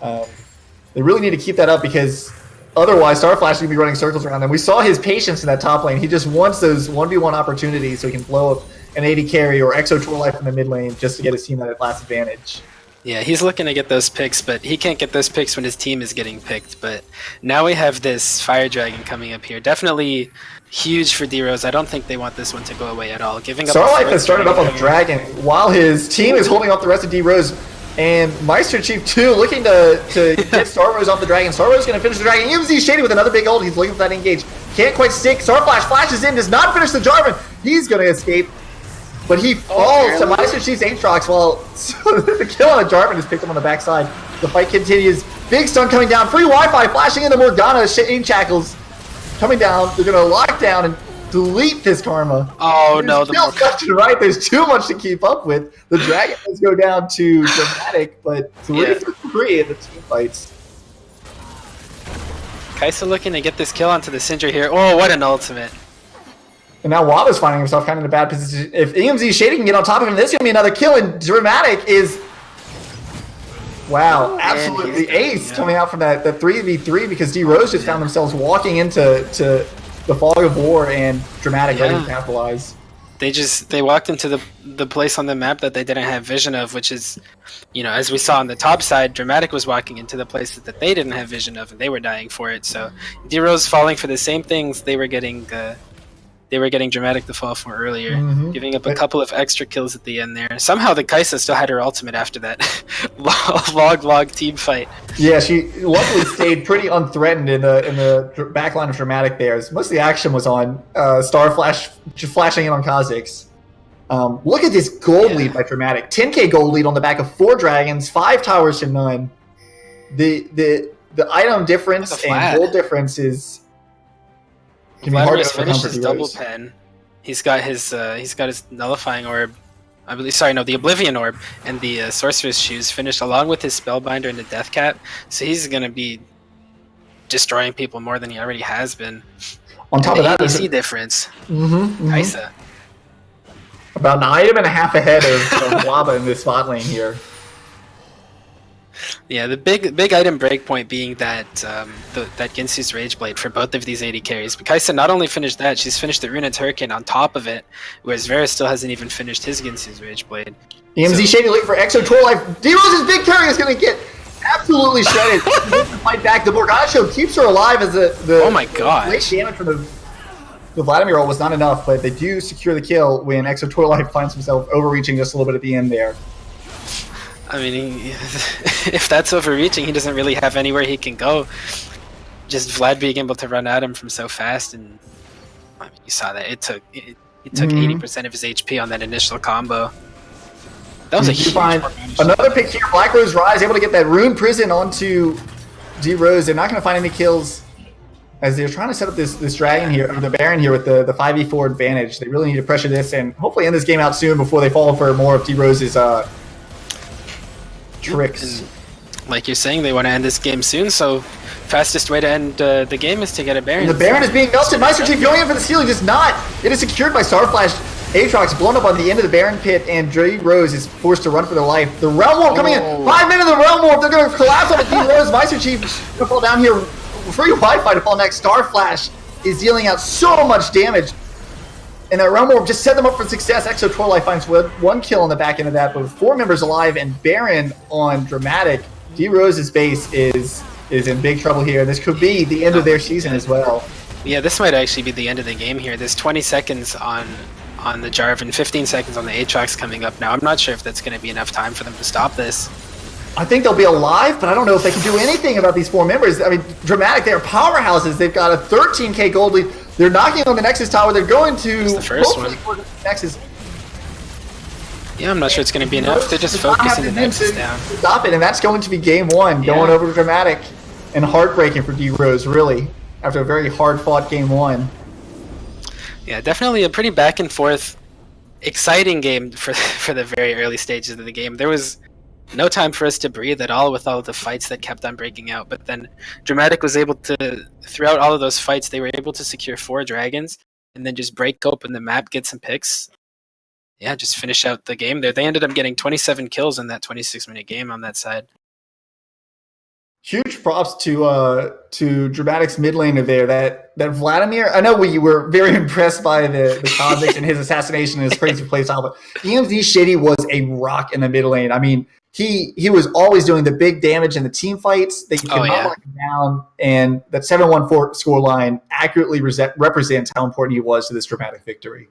They really need to keep that up, because otherwise Starflash is going to be running circles around them. We saw his patience in that top lane. He just wants those 1v1 opportunities so he can blow up an AD carry or Exo Twirl Life in the mid lane just to get his team that last advantage. Yeah, he's looking to get those picks, but he can't get those picks when his team is getting picked. But now we have this Fire Dragon coming up here. Definitely huge for D Rose. I don't think they want this one to go away at all. Giving up Starlight has started up on the Dragon while his team is holding off the rest of D Rose. And Meister Chief too, looking to get Star Rose off the Dragon. Star Rose is going to finish the Dragon. EMZ Shady with another big ult. He's looking for that engage. Can't quite stick. Starflash flashes in, does not finish the Jarvan. He's going to escape. But he falls to Meister Chief's Aatrox while the kill on the Jarvan is picked up on the backside. The fight continues. Big stun coming down. Free Wi-Fi flashing into Morgana. Shane Shackles coming down. They're going to lock down and delete this Karma. Oh, no. Left and right. There's too much to keep up with. The Dragon does go down to Dramatik, but 3 for 3 in the team fights. Kai'Sa looking to get this kill onto the Syndra here. Oh, what an ultimate. And now Waba's finding himself kind of in a bad position. If EMZ Shady can get on top of him, this is going to be another kill, and Dramatik is... Wow, absolutely ace coming out from that 3v3, because D Rose just found themselves walking into the fog of war, and Dramatik ready to capitalize. They walked into the place on the map that they didn't have vision of, which is, as we saw on the top side, Dramatik was walking into the places that they didn't have vision of, and they were dying for it. So D Rose falling for the same things they were getting Dramatik to fall for earlier, giving up a couple of extra kills at the end there. Somehow the Kai'Sa still had her ultimate after that log team fight. Yeah, she luckily stayed pretty unthreatened in the back line of Dramatik there. Most of the action was on Starflash just flashing in on Kha'Zix. Look at this gold lead by Dramatik. 10k gold lead on the back of 4 dragons, 5 towers to none. The item difference and gold difference is... Vladimir's finished his double pen. He's got his nullifying orb. The Oblivion orb and the Sorcerer's Shoes finished, along with his Spellbinder and the Death Cap. So he's gonna be destroying people more than he already has been. On top of that, the ADC difference. Kai'Sa. About an item and a half ahead of Waba in this spot lane here. Yeah, the big item breakpoint being that that Ginsu's Rageblade for both of these AD carries. But Kai'Sa not only finished that, she's finished the Runa's Hurricane on top of it, whereas Varus still hasn't even finished his Ginsu's Rageblade. EMZ Shady looking for Exo Twirl Life. D-Rose's big carry is going to get absolutely shredded. Fight back. The Morgana keeps her alive as the oh my god. Late damage from the Vladimir ult was not enough, but they do secure the kill when Exo Torlight finds himself overreaching just a little bit at the end there. I mean, if that's overreaching, he doesn't really have anywhere he can go. Just Vlad being able to run at him from so fast, and I mean, you saw that it took 80% of his HP on that initial combo. That was a huge another pick here. Black Rose Rise able to get that Rune Prison onto D Rose. They're not going to find any kills as they're trying to set up this dragon here, or the Baron here with the 5v4 advantage. They really need to pressure this and hopefully end this game out soon before they fall for more of D Rose's tricks. And like you're saying, they want to end this game soon, so fastest way to end the game is to get a Baron. And the Baron is being melted. Meister Chief going in for the steal. He does not. It is secured by Starflash. Aatrox blown up on the end of the Baron pit, and Dre Rose is forced to run for their life. The Realm Warp coming in. 5 minutes of the Realm Warp. They're going to collapse on the D Rose. Meister Chief going to fall down here. Free Wi-Fi to fall next. Starflash is dealing out so much damage. And that Realm Warp just set them up for success. Exo Torlight finds one kill on the back end of that, but with 4 members alive and Baron on Dramatic, D Rose's base is in big trouble here. This could be the end of their season as well. Yeah, this might actually be the end of the game here. There's 20 seconds on the Jarvan, 15 seconds on the Aatrox coming up now. I'm not sure if that's going to be enough time for them to stop this. I think they'll be alive, but I don't know if they can do anything about these 4 members. I mean, Dramatic, they're powerhouses. They've got a 13k gold lead. They're knocking on the Nexus tower. They're going to the first one. Nexus. Yeah, I'm not sure it's going to be enough. They're just focusing the Nexus down. Stop it, and that's going to be game 1, going over to Dramatic. And heartbreaking for D Rose, really, after a very hard-fought game 1. Yeah, definitely a pretty back and forth, exciting game for the very early stages of the game. There was no time for us to breathe at all with all of the fights that kept on breaking out. But then Dramatic was able to, throughout all of those fights, they were able to secure 4 dragons and then just break open the map, get some picks. Yeah, just finish out the game there. They ended up getting 27 kills in that 26-minute game on that side. Huge props to Dramatic's mid laner there. That Vladimir, I know we were very impressed by the convict and his assassination and his crazy playstyle, but EMZ Shitty was a rock in the mid lane. I mean, he was always doing the big damage in the team fights. They could not lock him down, and that 7-1 scoreline accurately represents how important he was to this Dramatic victory.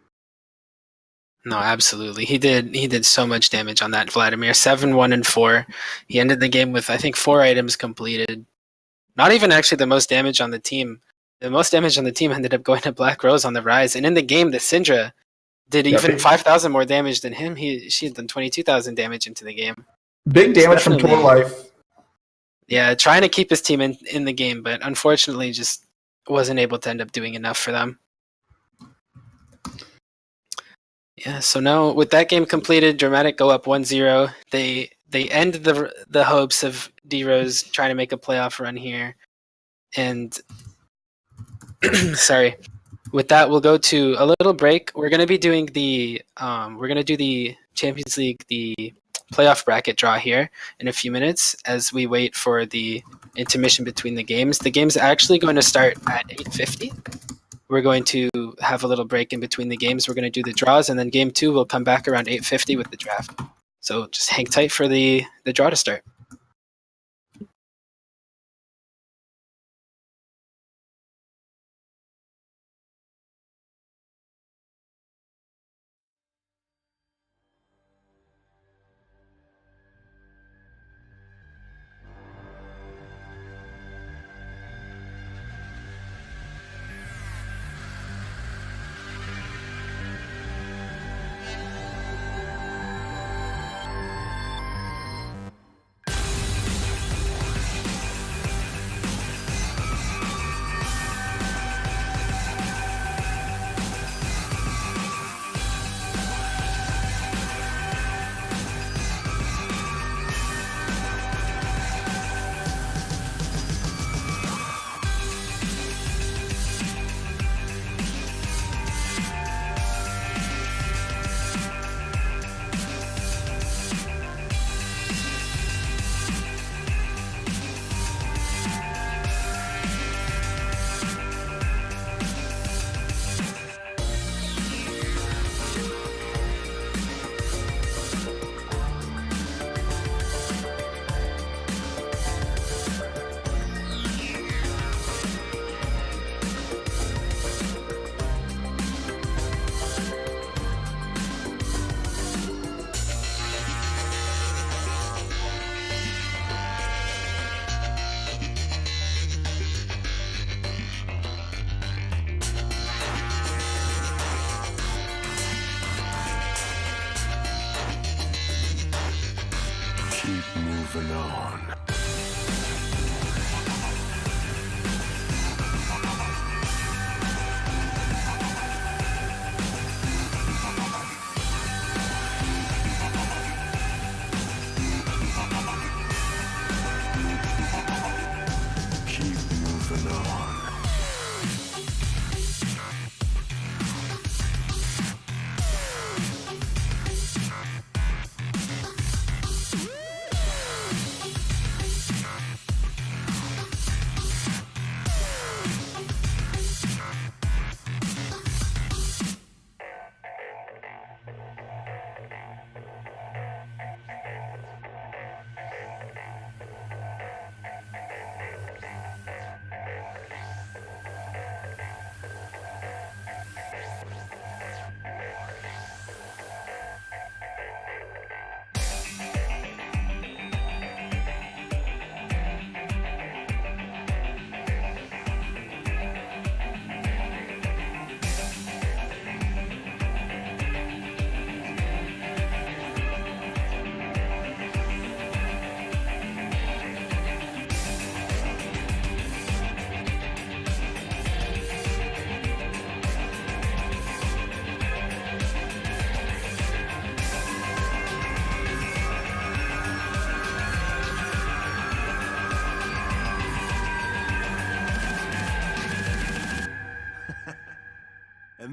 No, absolutely. He did so much damage on that Vladimir. 7, 1, and 4. He ended the game with, I think, 4 items completed. Not even actually the most damage on the team. The most damage on the team ended up going to Black Rose on the Rise. And in the game, the Syndra did even 5,000 more damage than him. She had done 22,000 damage into the game. Big damage from Torlife. Yeah, trying to keep his team in the game, but unfortunately just wasn't able to end up doing enough for them. Yeah, so now with that game completed, Dramatic go up 1-0. They end the hopes of D-Rose trying to make a playoff run here. And sorry. With that, we'll go to a little break. We're going to be doing the Champions League, the playoff bracket draw here in a few minutes as we wait for the intermission between the games. The game's actually going to start at 8:50. We're going to have a little break in between the games. We're going to do the draws, and then game 2 will come back around 8:50 with the draft. So just hang tight for the draw to start.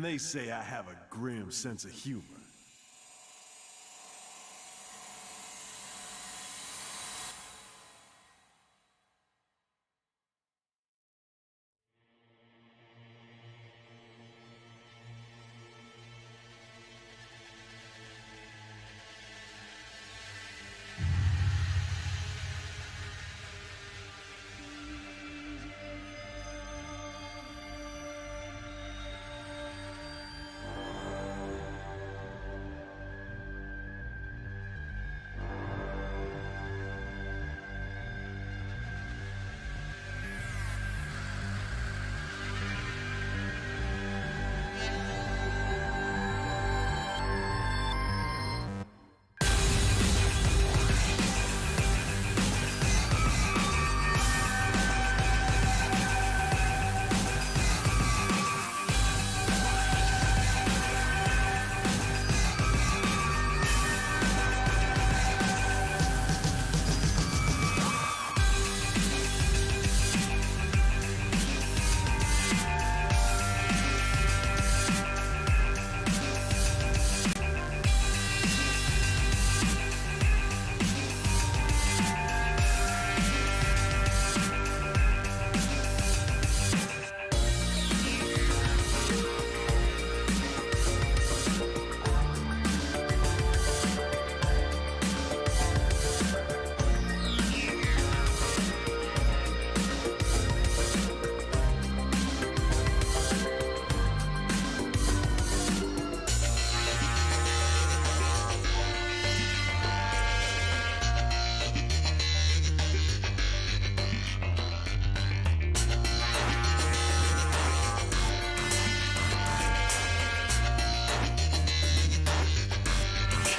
And they say I have a grim sense of humor.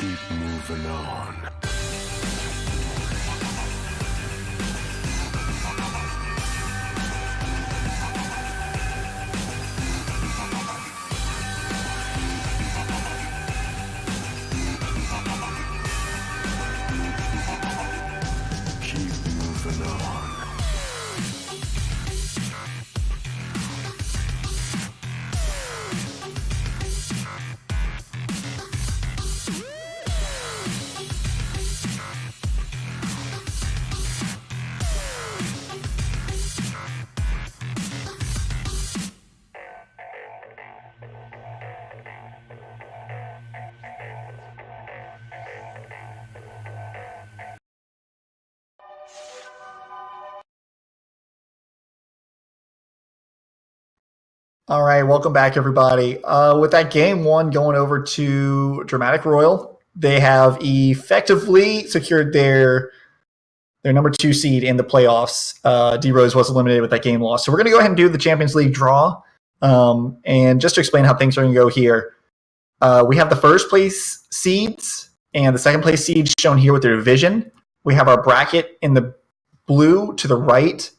Keep moving on. Keep moving on. All right, welcome back, everybody. With that game one going over to Dramatic Royal, they have effectively secured their number 2 seed in the playoffs. D Rose was eliminated with that game loss. So we're going to go ahead and do the Champions League draw. And just to explain how things are going to go here, we have the first place seeds and the second place seeds shown here with their division. We have our bracket in the blue to the right.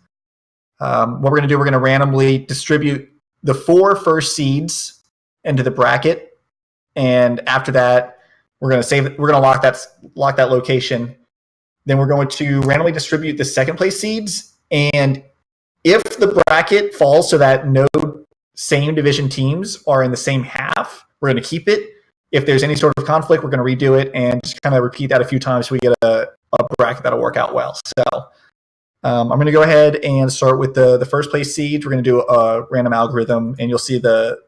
What we're going to do, we're going to randomly distribute the 4 first seeds into the bracket, and after that, we're going to lock that location. Then we're going to randomly distribute the second place seeds, and if the bracket falls so that no same division teams are in the same half, we're going to keep it. If there's any sort of conflict, we're going to redo it and just kind of repeat that a few times so we get a bracket that'll work out well. So I'm going to go ahead and start with the first place seeds. We're going to do a random algorithm, and you'll see the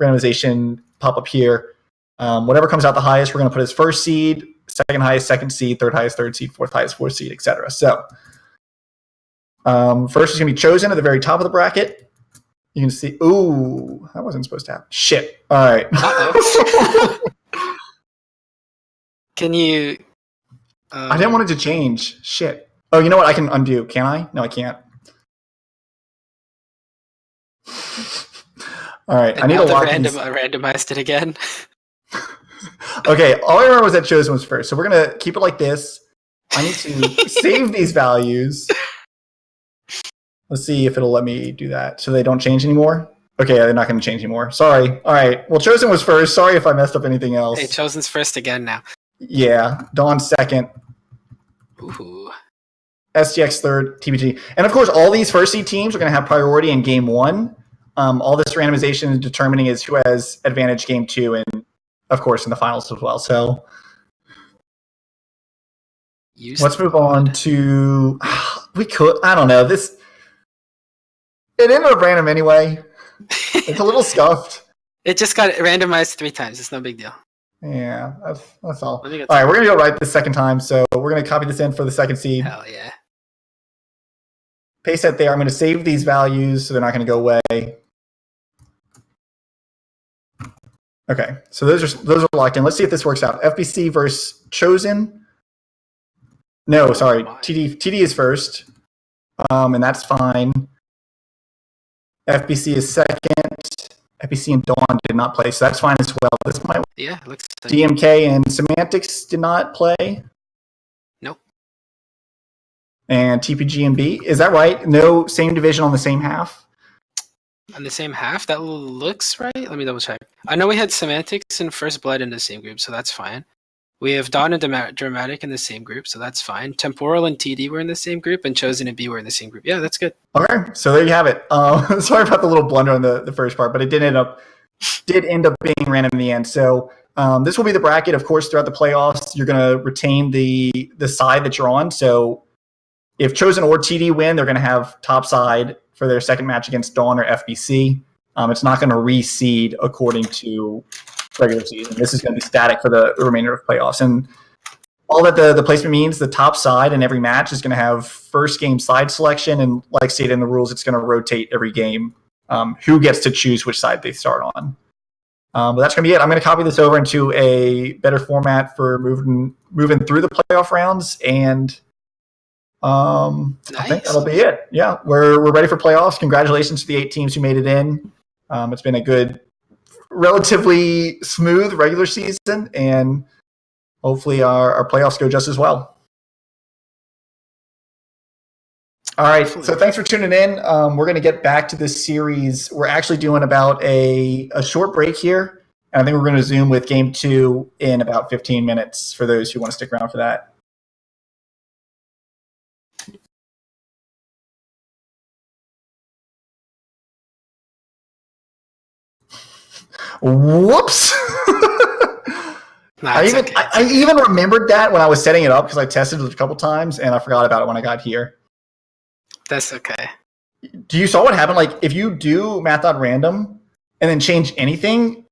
randomization pop up here. Whatever comes out the highest, we're going to put as first seed, second highest, second seed, third highest, third seed, fourth highest, fourth seed, etc. So first is going to be chosen at the very top of the bracket. You can see, ooh, that wasn't supposed to happen. Shit. All right. Can you... I didn't want it to change. Shit. Oh, you know what? I can undo. Can I? No, I can't. All right. I need to lock these. I randomized it again. Okay. All I remember was that chosen was first. So we're going to keep it like this. I need to save these values. Let's see if it'll let me do that so they don't change anymore. Okay, they're not going to change anymore. Sorry. All right. Well, chosen was first. Sorry if I messed up anything else. Hey, chosen's first again now. Yeah. Dawn second. Ooh. SGX third, TBG. And of course, all these first seed teams are going to have priority in game one. all this randomization is determining is who has advantage game 2 and, of course, in the finals as well. So let's move on to I don't know. It ended up random anyway. It's a little scuffed. It just got randomized 3 times. It's no big deal. Yeah, that's all. All right, we're going to go right the second time. So we're going to copy this in for the second seed. Hell yeah. Paste that there. I'm going to save these values so they're not going to go away. Okay, so those are locked in. Let's see if this works out. FBC versus Chosen. No, sorry. TD is first, and that's fine. FBC is second. FBC and Dawn did not play, so that's fine as well. This might. Yeah, looks like DMK and Semantics did not play. Nope. And TPG and B, is that right? No, same division on the same half. On the same half? That looks right. Let me double check. I know we had Semantics and First Blood in the same group, so that's fine. We have Dawn and Dramatik in the same group, so that's fine. Temporal and TD were in the same group, and Chosen and B were in the same group. Yeah, that's good. Okay, so there you have it. Sorry about the little blunder on the first part, but it did end up being random in the end. So this will be the bracket. Of course, throughout the playoffs, you're going to retain the side that you're on. So if Chosen or TD win, they're going to have top side for their second match against Dawn or FBC. It's not going to reseed according to regular season. This is going to be static for the remainder of playoffs. And all that the placement means, the top side in every match is going to have first game side selection. And like stated in the rules, it's going to rotate every game who gets to choose which side they start on. But that's going to be it. I'm going to copy this over into a better format for moving through the playoff rounds. And nice. I think that'll be it. Yeah, we're ready for playoffs. Congratulations to the 8 teams who made it in. It's been a good, relatively smooth regular season, and hopefully our playoffs go just as well. All right, so thanks for tuning in. We're going to get back to this series. We're actually doing about a short break here, and I think we're going to Zoom with Game 2 in about 15 minutes for those who want to stick around for that. Whoops! I even remembered that when I was setting it up because I tested it a couple times and I forgot about it when I got here. That's okay. Do you saw what happened? Like if you do math.random and then change anything,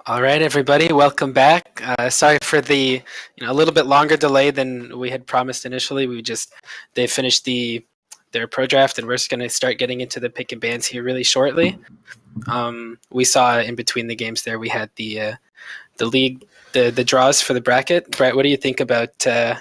All right, everybody, welcome back. Sorry for the a little bit longer delay than we had promised initially. They finished their pro draft, and we're just going to start getting into the pick and bans here really shortly. We saw in between the games there we had the league the draws for the bracket. Brett, what do you think about the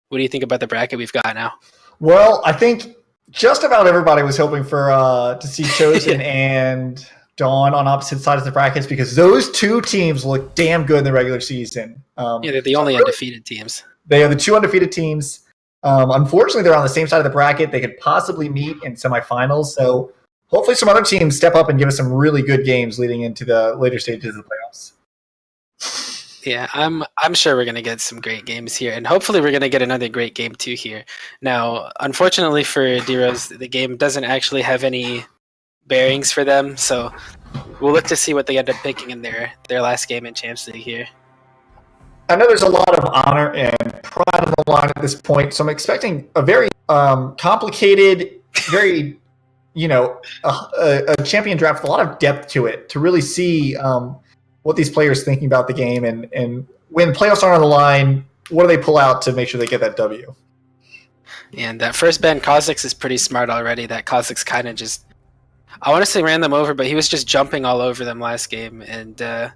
bracket we've got now? Well, I think just about everybody was hoping for to see Chosen and Dawn on opposite sides of the brackets because those two teams look damn good in the regular season. They're the only undefeated teams. They are the two undefeated teams. Unfortunately, they're on the same side of the bracket. They could possibly meet in semifinals. So hopefully some other teams step up and give us some really good games leading into the later stages of the playoffs. Yeah, I'm sure we're going to get some great games here, and hopefully we're going to get another great game too here. Now, unfortunately for D-Rose, the game doesn't actually have any bearings for them, so we'll look to see what they end up picking in their last game in Champs League here. I know there's a lot of honor and pride on the line at this point, so I'm expecting a very complicated, very, a champion draft with a lot of depth to it to really see what these players are thinking about the game and when playoffs are on the line, what do they pull out to make sure they get that W? And that first ban, Kha'Zix, is pretty smart already. That Kha'Zix kind of just, I want to say ran them over, but he was just jumping all over them last game, and I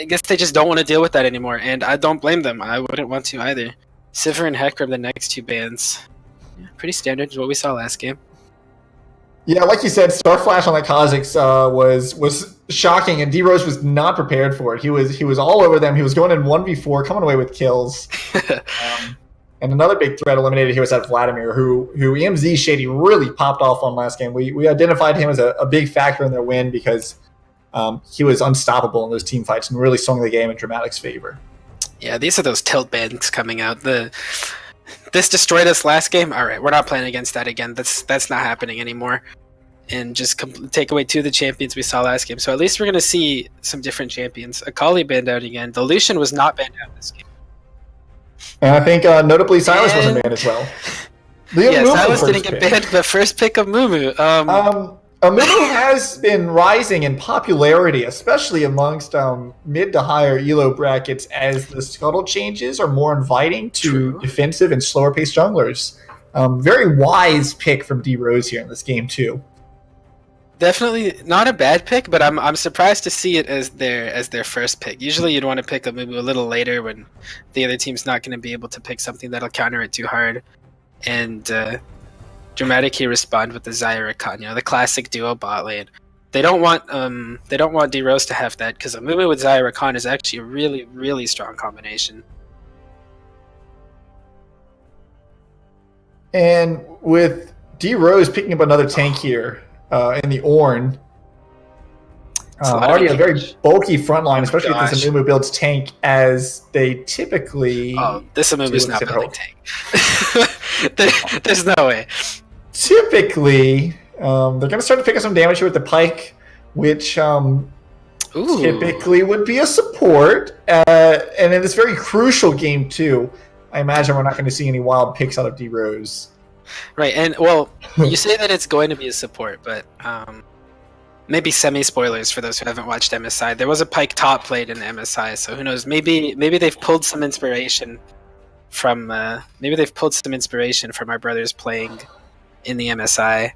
guess they just don't want to deal with that anymore, and I don't blame them. I wouldn't want to either. Sivir and Heck are the next two bans. Yeah, pretty standard is what we saw last game. Yeah, like you said, Starflash on that Kha'Zix was shocking, and D-Rose was not prepared for it. He was all over them. He was going in 1v4, coming away with kills. And another big threat eliminated here was that Vladimir, who EMZ Shady really popped off on last game. We identified him as a big factor in their win because he was unstoppable in those team fights and really swung the game in Dramatik's favor. Yeah, these are those tilt bans coming out. This destroyed us last game. All right, we're not playing against that again. That's not happening anymore. And just take away two of the champions we saw last game. So at least we're going to see some different champions. Akali banned out again. The Lucian was not banned out this game. And I think notably Silas wasn't banned as well. Yeah, Silas didn't get banned, but first pick of Mumu. Mumu has been rising in popularity, especially amongst mid to higher elo brackets, as the scuttle changes are more inviting to defensive and slower paced junglers. Very wise pick from D-Rose here in this game too. Definitely not a bad pick, but I'm surprised to see it as their first pick. Usually you'd want to pick a Mumu a little later when the other team's not going to be able to pick something that'll counter it too hard. And Dramatik here respond with the Zyra Kanya, the classic duo bot lane. They don't want D-Rose to have that because a Mumu with Zyra Khan is actually a really, really strong combination. And with D-Rose picking up another tank here in the Ornn, already a very bulky front line, especially if this Amumu builds tank as they typically... Oh, this Amumu is not building tank. There's no way. Typically, they're going to start to pick up some damage here with the Pike, which typically would be a support. And in this very crucial game, too, I imagine we're not going to see any wild picks out of D-Rose. Right, and, well, you say that it's going to be a support, but maybe semi-spoilers for those who haven't watched MSI. There was a Pike top played in MSI, so who knows? Maybe they've pulled some inspiration from our brothers playing in the MSI,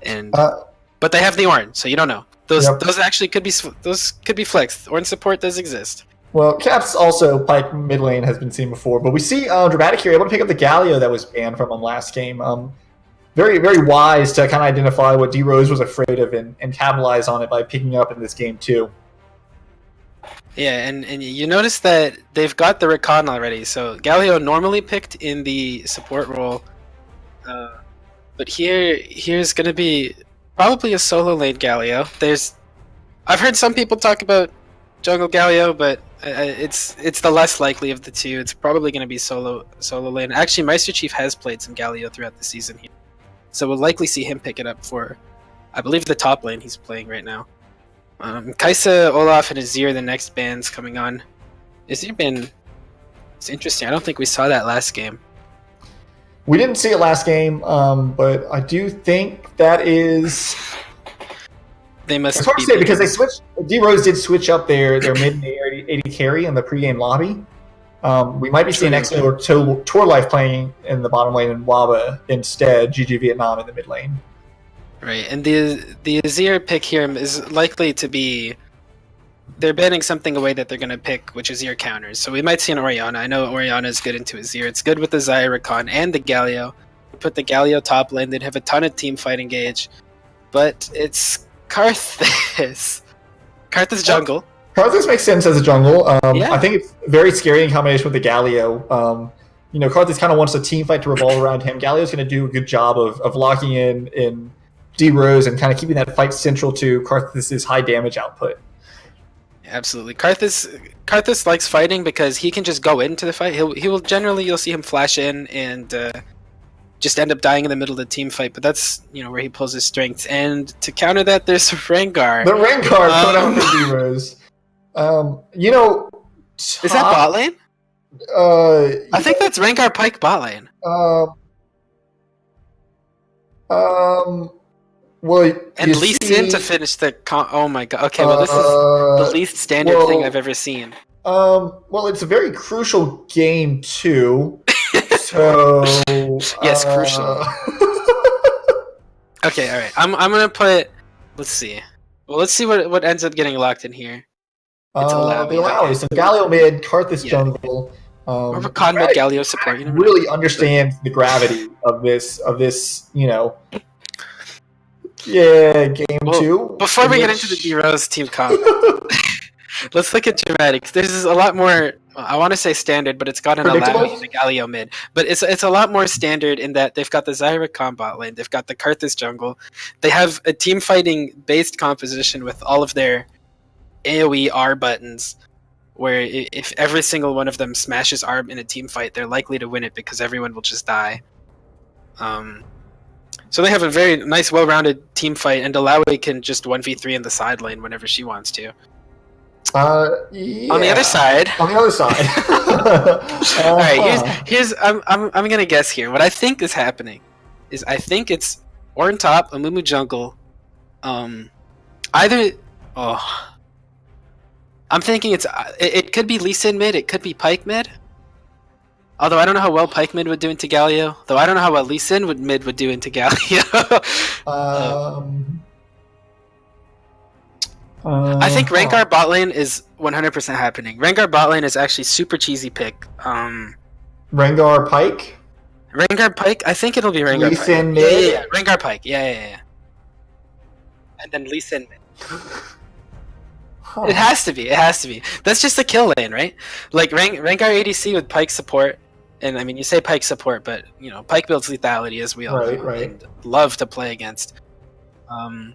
and but they have the Ornn, so you don't know. Those actually could be flexed. Ornn support does exist. Well, Caps also Pike mid lane has been seen before, but we see Dramatik here able to pick up the Galio that was banned from him last game. Very, very wise to kind of identify what D-Rose was afraid of and capitalize on it by picking up in this game too. Yeah, and you notice that they've got the Rakan already. So Galio normally picked in the support role, but here's going to be probably a solo lane Galio. I've heard some people talk about jungle Galio, but it's the less likely of the two. It's probably going to be solo lane. Actually, Meister Chief has played some Galio throughout the season here, so we'll likely see him pick it up for, I believe, the top lane he's playing right now. Kaisa, Olaf, and Azir, the next bands coming on. It's interesting. I don't think we saw that last game. We didn't see it last game, but I do think that is They must. It's hard to say because they switched. D-Rose did switch up their mid AD carry in the pregame lobby. We might be seeing Exo or Tour Life playing in the bottom lane and Waba instead. GG Vietnam in the mid lane. Right, and the Azir pick here is likely to be. They're banning something away that they're going to pick, which is Azir counters. So we might see an Orianna. I know Orianna is good into Azir. It's good with the Zyra Rakan and the Galio. Put the Galio top lane. They'd have a ton of team fight engage, but it's Karthus. Karthus jungle. Karthus makes sense as a jungle. Yeah. I think it's very scary in combination with the Galio. Karthus kind of wants a team fight to revolve around him. Galio's going to do a good job of locking in D-Rose and kind of keeping that fight central to Karthus's high damage output. Absolutely, Karthus likes fighting because he can just go into the fight. He will generally, you'll see him flash in and just end up dying in the middle of the team fight. But that's where he pulls his strengths. And to counter that, there's Rengar. The Rengar put out for D-Rose. Is that bot lane? I think that's Rengar Pyke bot lane. Well, and Lee Sin to finish the oh my god. Okay, well this is the least standard thing I've ever seen. Well, it's a very crucial game too. So yes, crucial. Okay, all right. I'm gonna put. Let's see. Well, let's see what ends up getting locked in here. It's Alawi. So Galio mid, Karthus jungle. Or Rakan mid, Galio support. Really understands the gravity of this. Yeah, game two. Before we get into the D-Rose team comp, let's look at Dramatik. There's a lot more. I want to say standard, but it's got an Alawi and the Galio mid. But it's a lot more standard in that they've got the Zyra combat lane, they've got the Karthus jungle, they have a team fighting based composition with all of their AOE R buttons, where if every single one of them smashes R in a team fight, they're likely to win it because everyone will just die. So they have a very nice, well-rounded team fight, and Alawi can just 1v3 in the side lane whenever she wants to. Yeah. On the other side. On the other side. All right. Here's. I'm gonna guess here. What I think is happening is I think it's Ornn top, Amumu jungle. Either. Oh. I'm thinking it could be Lee Sin mid. It could be Pyke mid. Although I don't know how well Pyke mid would do into Galio. Though I don't know how well Lee Sin would do into Galio. I think Rengar bot lane is 100% happening. Rengar bot lane is actually super cheesy pick. Rengar Pyke? Rengar Pyke? I think it'll be Rengar Lee Pyke. Sin mid? Yeah. Rengar Pyke. Yeah. And then Lee Sin mid. It has to be. That's just the kill lane, right? Like Rengar ADC with Pyke support. And I mean, you say Pyke support, but Pyke builds lethality as we all know, and love to play against. And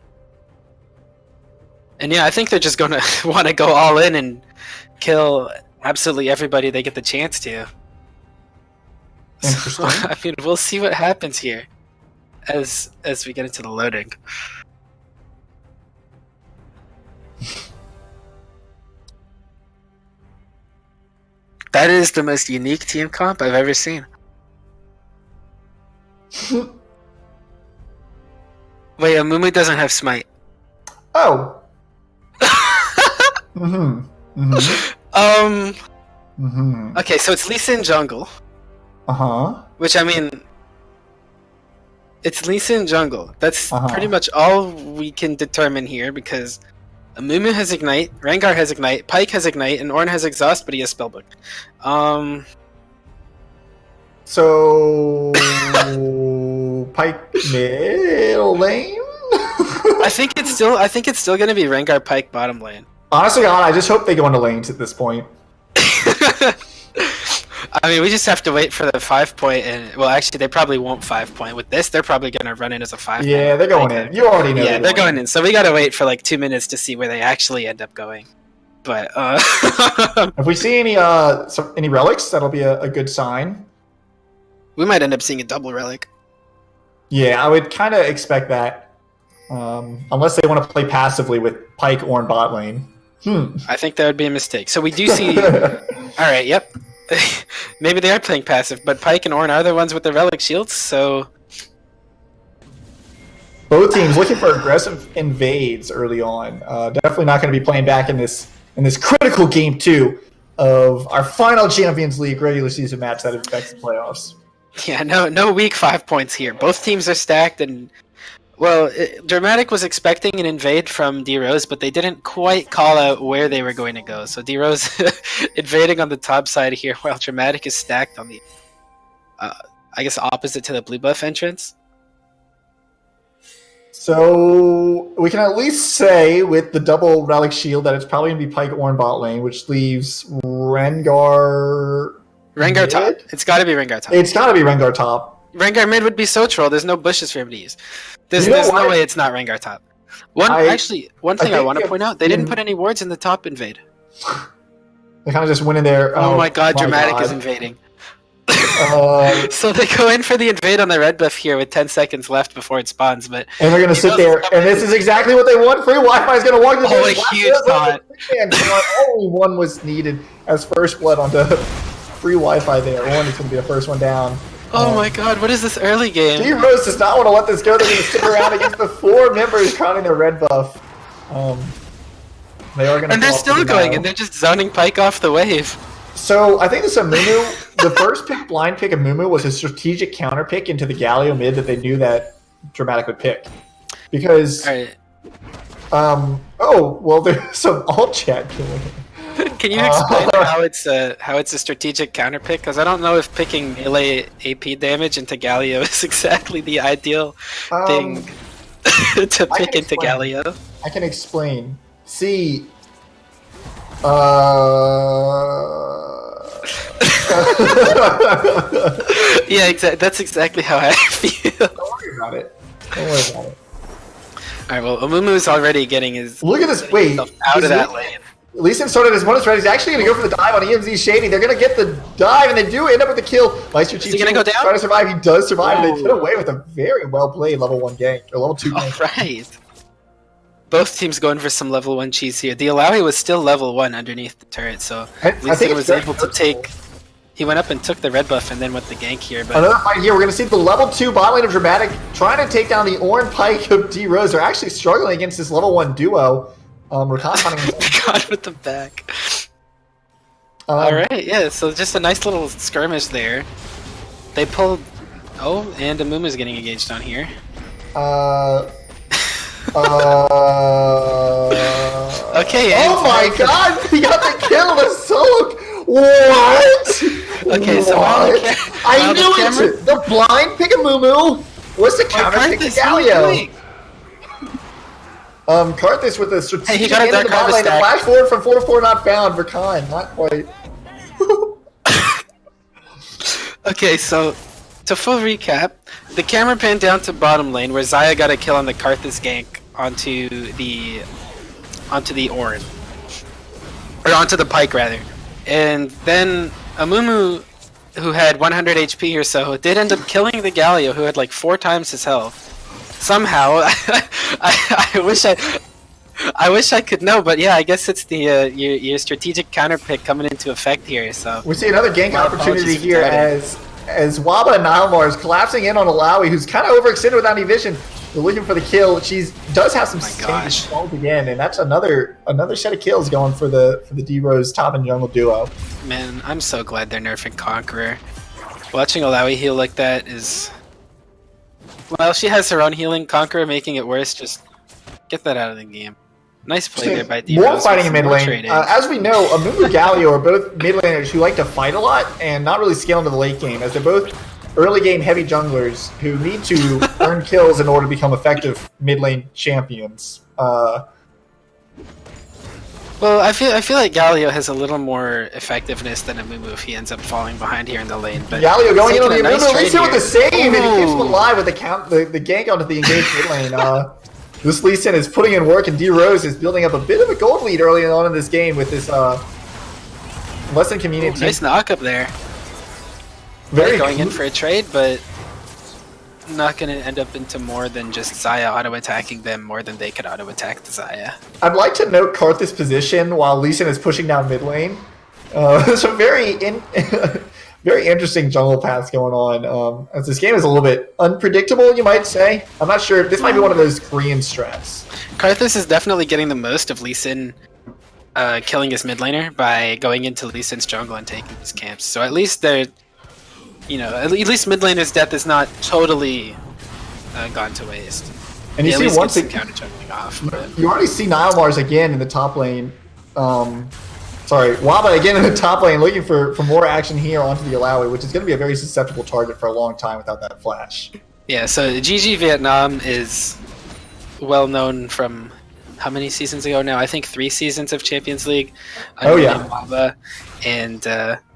yeah, I think they're just going to want to go all in and kill absolutely everybody they get the chance to. Interesting. So, I mean, we'll see what happens here as we get into the loading. That is the most unique team comp I've ever seen. Wait, Amumu doesn't have smite. Oh. Okay, so it's Lee Sin jungle. Which, I mean, it's Lee Sin jungle. That's pretty much all we can determine here because Amumu has Ignite, Rengar has Ignite, Pyke has Ignite, and Ornn has Exhaust, but he has Spellbook. So Pyke middle lane? I think it's still gonna be Rengar Pyke bottom lane. Honestly, God, I just hope they go into lanes at this point. I mean, we just have to wait for the 5-point, and well, actually, they probably won't 5-point with this. They're probably gonna run in as a 5-point. Yeah, they're going in. You already know. Yeah, they're going in. So we gotta wait for like 2 minutes to see where they actually end up going. But if we see any relics, that'll be a good sign. We might end up seeing a double relic. Yeah, I would kind of expect that, unless they want to play passively with Pyke or in bot lane. I think that would be a mistake. So we do see. All right. Yep. Maybe they are playing passive, but Pyke and Ornn are the ones with the relic shields. So Both teams looking for aggressive invades early on. Definitely not going to be playing back in this critical game 2 of our final Champions League regular season match that affects the playoffs. Yeah, no weak 5 points here. Both teams are stacked, and well, Dramatik was expecting an invade from D-Rose, but they didn't quite call out where they were going to go. So D-Rose invading on the top side here, while Dramatik is stacked on the, I guess, opposite to the blue buff entrance. So we can at least say with the double relic shield that it's probably going to be Pyke Ornn bot lane, which leaves Rengar top. It's got to be Rengar top. It's got to be Rengar top. Rengar mid would be so troll. There's no bushes for him to use. There's no way it's not Rengar top. One thing I want to point out, they didn't put any wards in the top invade. They kind of just went in there. Oh my god, Dramatik is invading. So they go in for the invade on the red buff here with 10 seconds left before it spawns, but and they're gonna sit there, and this is exactly what they want. Free Wi-Fi is gonna walk the a huge thought. Only one was needed as first blood onto free Wi-Fi there. One is gonna be the first one down. Oh my god, what is this early game? D-Rose does not want to let this go. They're gonna stick around against the 4 members crowning their red buff. They are gonna. And they're still going, and they're just zoning Pyke off the wave. So I think this Amumu, the first blind pick of Mumu was a strategic counter pick into the Galio mid that they knew that Dramatik would pick. Because oh well, there's some alt chat killing. Can you explain how it's a strategic counter pick? Because I don't know if picking melee AP damage into Galio is exactly the ideal thing to pick into Galio. I can explain. See, yeah, exactly. That's exactly how I feel. Don't worry about it. All right. Well, Amumu's already getting his. Look at this. Wait, out of that lane. Lee Sin started his bonus ready. He's actually going to go for the dive on EMZ Shady. They're going to get the dive, and they do end up with the kill. Meister Chi Is he going to go down? Trying to survive. He does survive. They get away with a very well played level 1 gank or level 2 gank. All right. Both teams going for some level 1 cheese here. The Alawi was still level 1 underneath the turret, so Lee Sin was able to take. He went up and took the red buff and then went the gank here. But another fight here. We're going to see the level 2 bot lane of Dramatik trying to take down the Ornn Pyke of D-Rose. They're actually struggling against this level 1 duo. God with the back. All right, yeah. So just a nice little skirmish there. They pulled. Oh, and Amumu's getting engaged on here. Okay. Oh my God! He got the kill of a Soak. What? Okay, so I knew it. The blind pick of Mumu was the counter pick of Galio. Karthus with a strategic he got a in the bot lane. A flash forward from 4 to 4 not found for Khan. Not quite. Okay, so to full recap, the camera panned down to bottom lane where Xayah got a kill on the Karthus gank onto the Ornn. Or onto the Pyke rather. And then Amumu, who had 100 HP or so, did end up killing the Galio, who had like 4 times his health. Somehow, I wish I could know, but yeah, I guess it's the your strategic counter pick coming into effect here. So we see another gank opportunity here as Waba and Nilmar is collapsing in on Alawi, who's kind of overextended without any vision. They're looking for the kill. She does have some stalled again, and that's another set of kills going for the D-Rose top and jungle duo. Man, I'm so glad they're nerfing Conqueror. Watching Alawi heal like that is. Well, she has her own healing. Conqueror making it worse. Just get that out of the game. Nice play there by D-Rose. More fighting in mid lane. As we know, Amumu and Galio are both mid laners who like to fight a lot and not really scale into the late game, as they're both early game heavy junglers who need to earn kills in order to become effective mid lane champions. Well, I feel like Galio has a little more effectiveness than Amumu if he ends up falling behind here in the lane. But Galio going in on the Amumu, at least with the save, and he keeps him alive with the gank onto the engaged mid lane. This Lee Sin is putting in work, and D-Rose is building up a bit of a gold lead early on in this game with this less than convenient team. Nice knock up there. Very going in for a trade, but not going to end up into more than just Xayah auto-attacking them more than they could auto-attack the Xayah. I'd like to note Karthus' position while Lee Sin is pushing down mid lane. Some very very interesting jungle paths going on. As this game is a little bit unpredictable, you might say. I'm not sure. This might be one of those Korean strats. Karthus is definitely getting the most of Lee Sin killing his mid laner by going into Lee Sin's jungle and taking his camps. So at least they're, at least mid laner's death is not totally gone to waste. And you see once it counter jumping off. You already see Nilmars again in the top lane. Waba again in the top lane looking for more action here onto the Alawi, which is going to be a very susceptible target for a long time without that flash. Yeah, so GG Vietnam is well known from how many seasons ago now? I think 3 seasons of Champions League. Oh yeah. Waba and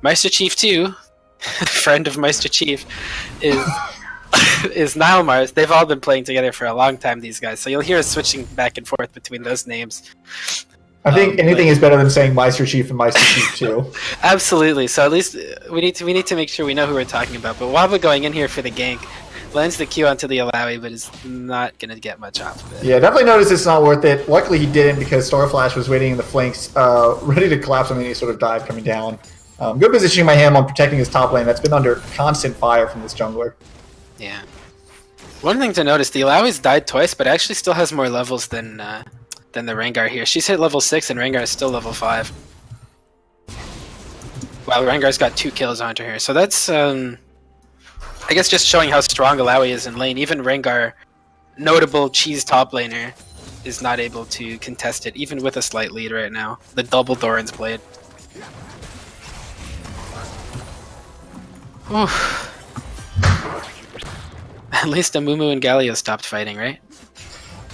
Meister Chief too, friend of Meister Chief, is Nilmars. They've all been playing together for a long time, these guys. So you'll hear us switching back and forth between those names. I think anything is better than saying Meister Chief and Meister Chief too. Absolutely. So at least we need to make sure we know who we're talking about. But Waba going in here for the gank, lands the Q onto the Alawi, but is not going to get much off of it. Yeah, definitely noticed it's not worth it. Luckily he didn't, because Starflash was waiting in the flanks, ready to collapse on any sort of dive coming down. Good positioning by him on protecting his top lane. That's been under constant fire from this jungler. Yeah. One thing to notice, the Alawi's died twice, but actually still has more levels than the Rengar here. She's hit level 6 and Rengar is still level 5. Wow, Rengar's got 2 kills onto her. So that's, I guess, just showing how strong Alawi is in lane. Even Rengar, notable cheese top laner, is not able to contest it, even with a slight lead right now. The double Doran's blade. Oof. At least Amumu and Galio stopped fighting, right?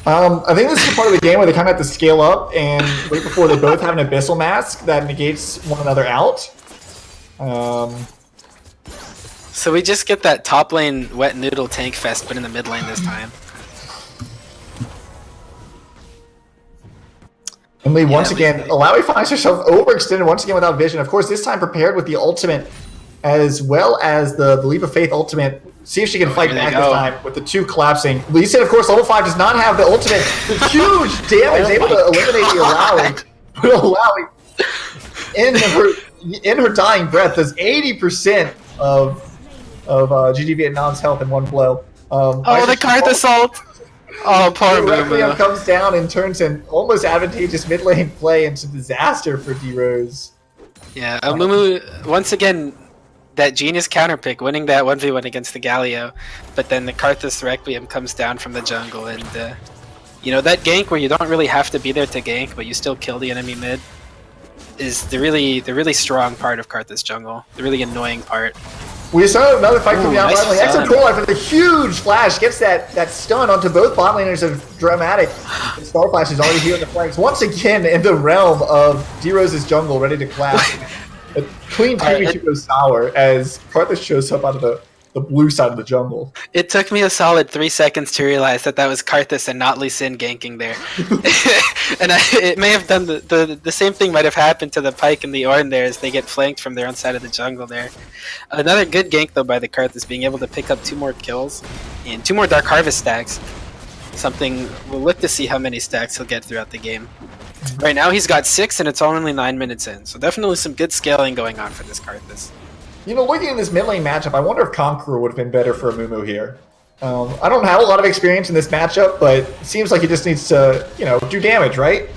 I think this is the part of the game where they kind of have to scale up, and right before they both have an Abyssal Mask that negates one another out. So we just get that top lane wet noodle tank fest, but in the mid lane this time. And Lee, once again, Alawi finds herself overextended once again without vision. Of course, this time prepared with the ultimate, as well as the Leap of Faith ultimate. See if she can fight back this time with the 2 collapsing. Lee Sin, of course, level 5 does not have the ultimate. The huge damage, able to eliminate the Alawi. But Alawi, in her dying breath, does 80% of GG Vietnam's health in one blow. The card assault! Oh, poor Requiem Mumu. comes down and turns an almost advantageous mid lane play into disaster for D-Rose. Yeah, Mumu, once again, that genius counter pick, winning that 1v1 against the Galio, but then the Karthus Requiem comes down from the jungle, and that gank where you don't really have to be there to gank, but you still kill the enemy mid, is the really strong part of Karthus jungle, the really annoying part. We saw another fight from the nice bottom lane. stun. Excellent pull after the huge flash gets that stun onto both bot laners of Dramatik. And Starflash is already here in the flanks. Once again in the realm of D-Rose's jungle, ready to collapse. A clean 2v2 goes sour as Karthus shows up out of the blue side of the jungle. It took me a solid 3 seconds to realize that was Karthus and not Lee Sin ganking there. And it may have done the same thing might have happened to the Pyke and the Ornn there as they get flanked from their own side of the jungle there. Another good gank though by the Karthus, being able to pick up 2 more kills and 2 more Dark Harvest stacks. Something we'll look to see how many stacks he'll get throughout the game. Right now he's got 6 and it's only 9 minutes in, so definitely some good scaling going on for this Karthus. Looking at this mid lane matchup, I wonder if Conqueror would have been better for Amumu here. I don't have a lot of experience in this matchup, but it seems like he just needs to, do damage, right?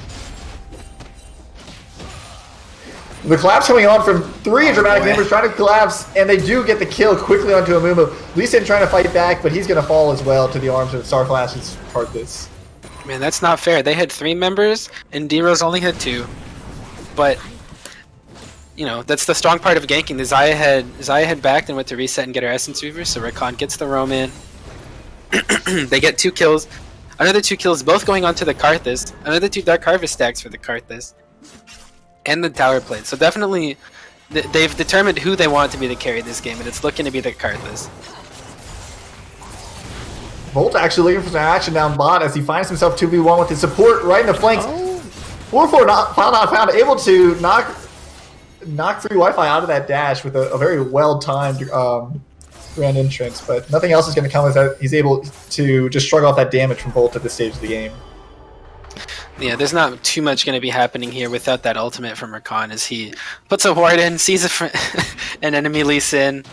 The collapse coming on from 3 Dramatic members trying to collapse, and they do get the kill quickly onto Amumu. Lee Sin trying to fight back, but he's going to fall as well to the arms of Starflash's Karthus. Man, that's not fair. They had 3 members, and D-Rose only had 2. But that's the strong part of ganking. The Xayah had backed and went to reset and get her Essence Reaver, so Rakan gets the roam in. They get 2 kills. Another 2 kills, both going on to the Karthus. Another 2 Dark Harvest stacks for the Karthus. And the tower plate. So definitely, they've determined who they want to be the carry this game, and it's looking to be the Karthus. Volt actually looking for some action down bot as he finds himself 2v1 with his support right in the flanks. 4-4 not found, able to knock free Wi-Fi out of that dash with a very well-timed grand entrance, but nothing else is going to come as that he's able to just shrug off that damage from Volt at this stage of the game. Yeah, there's not too much going to be happening here without that ultimate from Rakan as he puts a ward in, sees an enemy Lee Sin.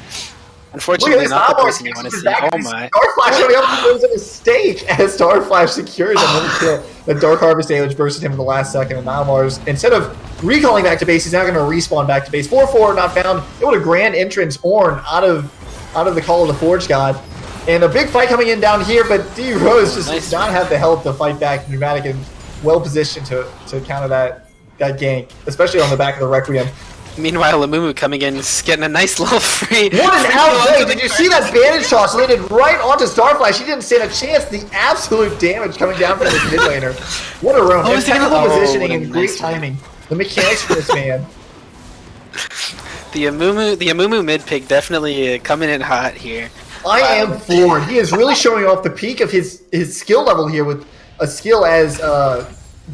Unfortunately, not the person you want to see. Oh my. Starflash running up was a mistake as Starflash secures another kill. The Dark Harvest damage bursted him in the last second, and now Mars, instead of recalling back to base, he's now going to respawn back to base. 4-4 not found. It would a grand entrance Ornn out of the Call of the Forge God. And a big fight coming in down here, but D Rose just does not have the health to fight back. Dramatik and well positioned to counter that gank, especially on the back of the Requiem. Meanwhile, Amumu coming in, just getting a nice little free. What an outplay! Did you see that bandage toss landed right onto Starflash? He didn't stand a chance. The absolute damage coming down from this mid laner. What a roam! Impeccable positioning and great timing. The mechanics for this man. The Amumu mid pick definitely coming in hot here. I am floored. He is really showing off the peak of his skill level here with a skill as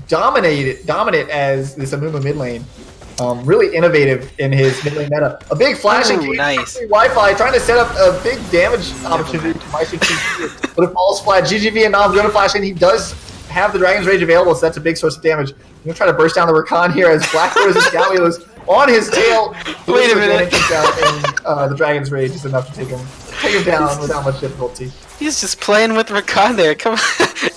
dominant as this Amumu mid lane. Really innovative in his mid lane meta. A big flash and nice Wi-Fi trying to set up a big damage opportunity to Meister Chief, but it falls flat. GGV and Nom going to flash in. He does have the Dragon's Rage available, so that's a big source of damage. I'm going to try to burst down the Rakan here as Black Rose and Galio's on his tail. Wait a minute. And the Dragon's Rage is enough to take him down without much difficulty. He's just playing with Rakan there. Come on.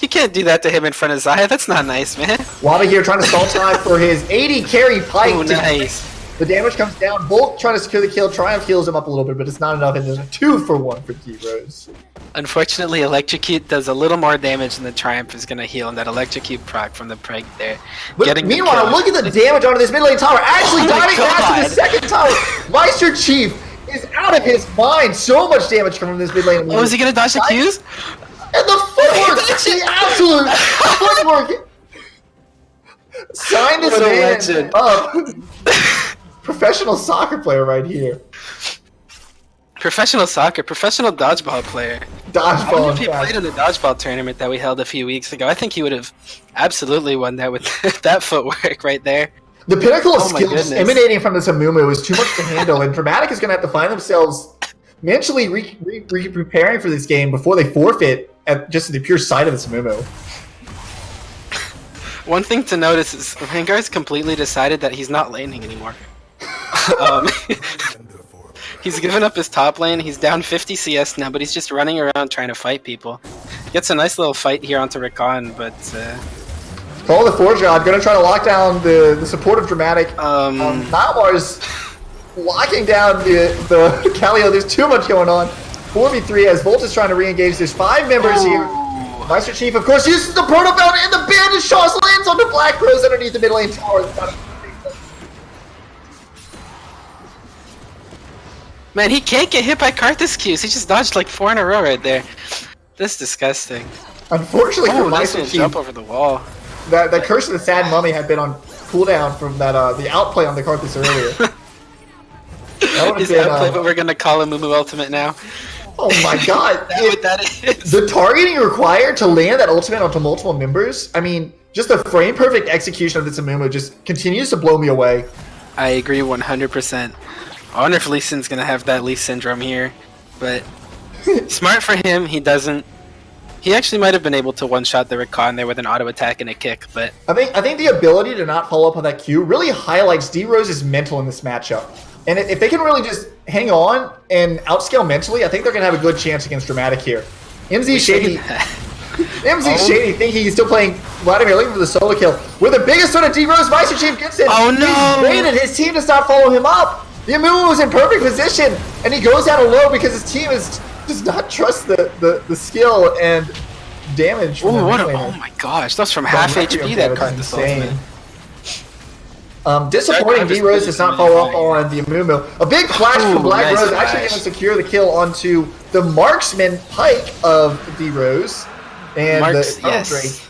You can't do that to him in front of Xayah. That's not nice, man. Waba here trying to stall time for his 80 carry Pike. Oh, nice. The damage comes down. Bolt trying to secure the kill. Triumph heals him up a little bit, but it's not enough. And there's a 2-for-1 for D-Rose. Unfortunately, Electrocute does a little more damage than the Triumph is going to heal, and that Electrocute proc from the Preg there. But meanwhile, look at the damage onto this mid lane tower. Actually diving back to the second tower. Meister Chief is out of his mind. So much damage coming from this mid lane. Oh, is he going to dodge the Qs? And the footwork! The absolute footwork! Sign this man up. Professional soccer player right here. Professional dodgeball player. Dodgeball. If he played in the dodgeball tournament that we held a few weeks ago, I think he would have absolutely won that with that footwork right there. The pinnacle of skills emanating from this Amumu is too much to handle, and Dramatik is going to have to find themselves mentally preparing for this game before they forfeit at just the pure sight of this Amumu. One thing to notice is Rengar's completely decided that he's not laning anymore. He's given up his top lane. He's down 50 CS now, but he's just running around trying to fight people. Gets a nice little fight here onto Rakan, but Call the Forge God going to try to lock down the support of Dramatik. Nightmar's locking down the Galio. There's too much going on. 4v3 as Volt is trying to re-engage. There's 5 members here. Meister Chief, of course, uses the Proto Belt, and the bandage toss lands onto Black Rose underneath the mid lane tower. Man, he can't get hit by Karthus Qs. He just dodged like 4 in a row right there. That's disgusting. Unfortunately for Meister Chief, jump over the wall. That Curse of the Sad Mummy had been on cooldown from that the outplay on the Karthus earlier. His outplay, but we're gonna call him Mumu Ultimate now. Oh my god! What that is. The targeting required to land that ultimate onto multiple members. I mean, just the frame perfect execution of this Amumu just continues to blow me away. I agree 100%. I wonder if Lee Sin's gonna have that Lee syndrome here, but smart for him, he doesn't. He actually might have been able to one-shot the Rakan there with an auto attack and a kick, but I think the ability to not follow up on that Q really highlights D-Rose's mental in this matchup. And if they can really just hang on and outscale mentally, I think they're gonna have a good chance against Dramatik here. MZ Shady thinking he's still playing Vladimir, looking for the solo kill. With the biggest one of D-Rose, Meister Chief gets it. Oh no! He's waited. His team does not follow him up. The Amumu was in perfect position, and he goes down low because his team does not trust the skill and damage. From oh my gosh, that's from half HP that Karthus ultimate. Disappointing D-Rose does not follow up on the Amumu. A big flash from Black Rose, actually able to secure the kill onto the marksman Pike of D-Rose. And the Infernal Drake.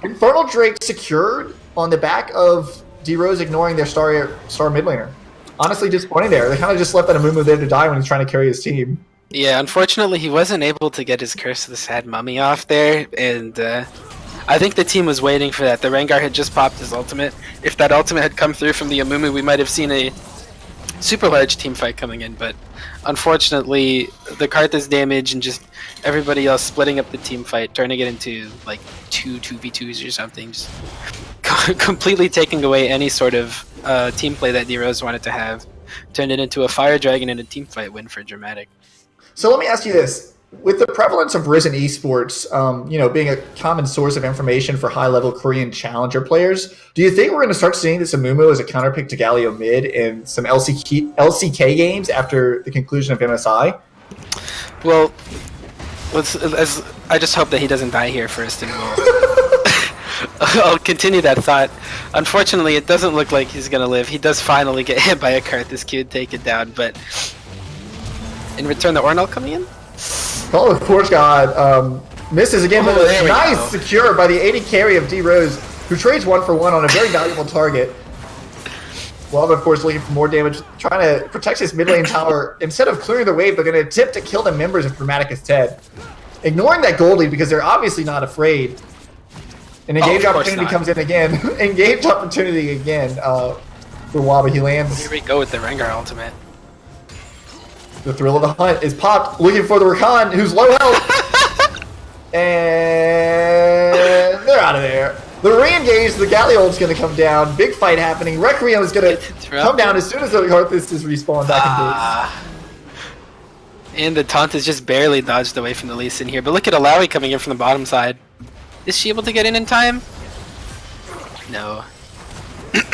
Infernal Drake secured on the back of D-Rose ignoring their star mid laner. Honestly disappointing there. They kind of just left that Amumu there to die when he's trying to carry his team. Yeah, unfortunately he wasn't able to get his Curse of the Sad Mummy off there, and I think the team was waiting for that. The Rengar had just popped his ultimate. If that ultimate had come through from the Amumu, we might have seen a super large team fight coming in, but unfortunately the Karthus damage and just everybody else splitting up the team fight, turning it into like 2v2s or something, just completely taking away any sort of team play that D-Rose wanted to have, turned it into a Fire Dragon and a team fight win for Dramatik. So let me ask you this. With the prevalence of Risen Esports, being a common source of information for high-level Korean challenger players, do you think we're going to start seeing this Amumu as a counterpick to Galio mid in some LCK games after the conclusion of MSI? Well, I just hope that he doesn't die here first, and I'll continue that thought. Unfortunately, it doesn't look like he's going to live. He does finally get hit by a Karthus Q and take it down, but in return, the Ornal coming in? Call of Force God misses again, but nice secure by the 80 carry of D-Rose, who trades 1-for-1 on a very valuable target. Well, of course, looking for more damage, trying to protect his mid lane tower. Instead of clearing the wave, they're going to attempt to kill the members of Dramatik instead. Ignoring that gold lead because they're obviously not afraid. An engage opportunity comes in again. Engage opportunity again for Waba. He lands. Here we go with the Rengar ultimate. The thrill of the hunt is popped, looking for the Rakan, who's low health. And they're out of there. The re-engage, the Galio ult's going to come down. Big fight happening. Requiem is going to come down as soon as the Karthus is respawned back in base. And the taunt is just barely dodged away from the Lee Sin here. But look at Alawi coming in from the bottom side. Is she able to get in time? No.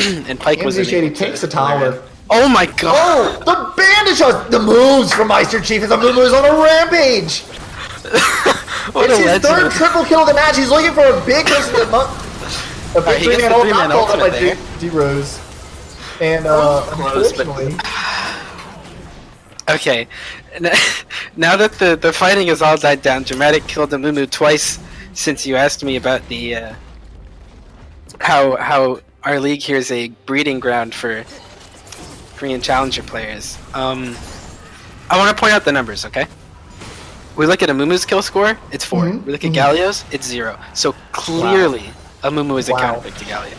And Pyke was in. Shady takes the tower. Oh my god! Oh, the bandage on the moves from Meister Chief as Amumu is on a rampage! It's his third triple kill of the match. He's looking for a big person to a big three-man ult, not called up by D-Rose. And unfortunately... Okay, now that the fighting has all died down, Dramatik killed Amumu twice since you asked me about the how our league here is a breeding ground for Korean challenger players. I want to point out the numbers, okay? We look at Amumu's kill score, it's 4. We look at Galio's, it's 0. So clearly, Amumu is a counterpick to Galio.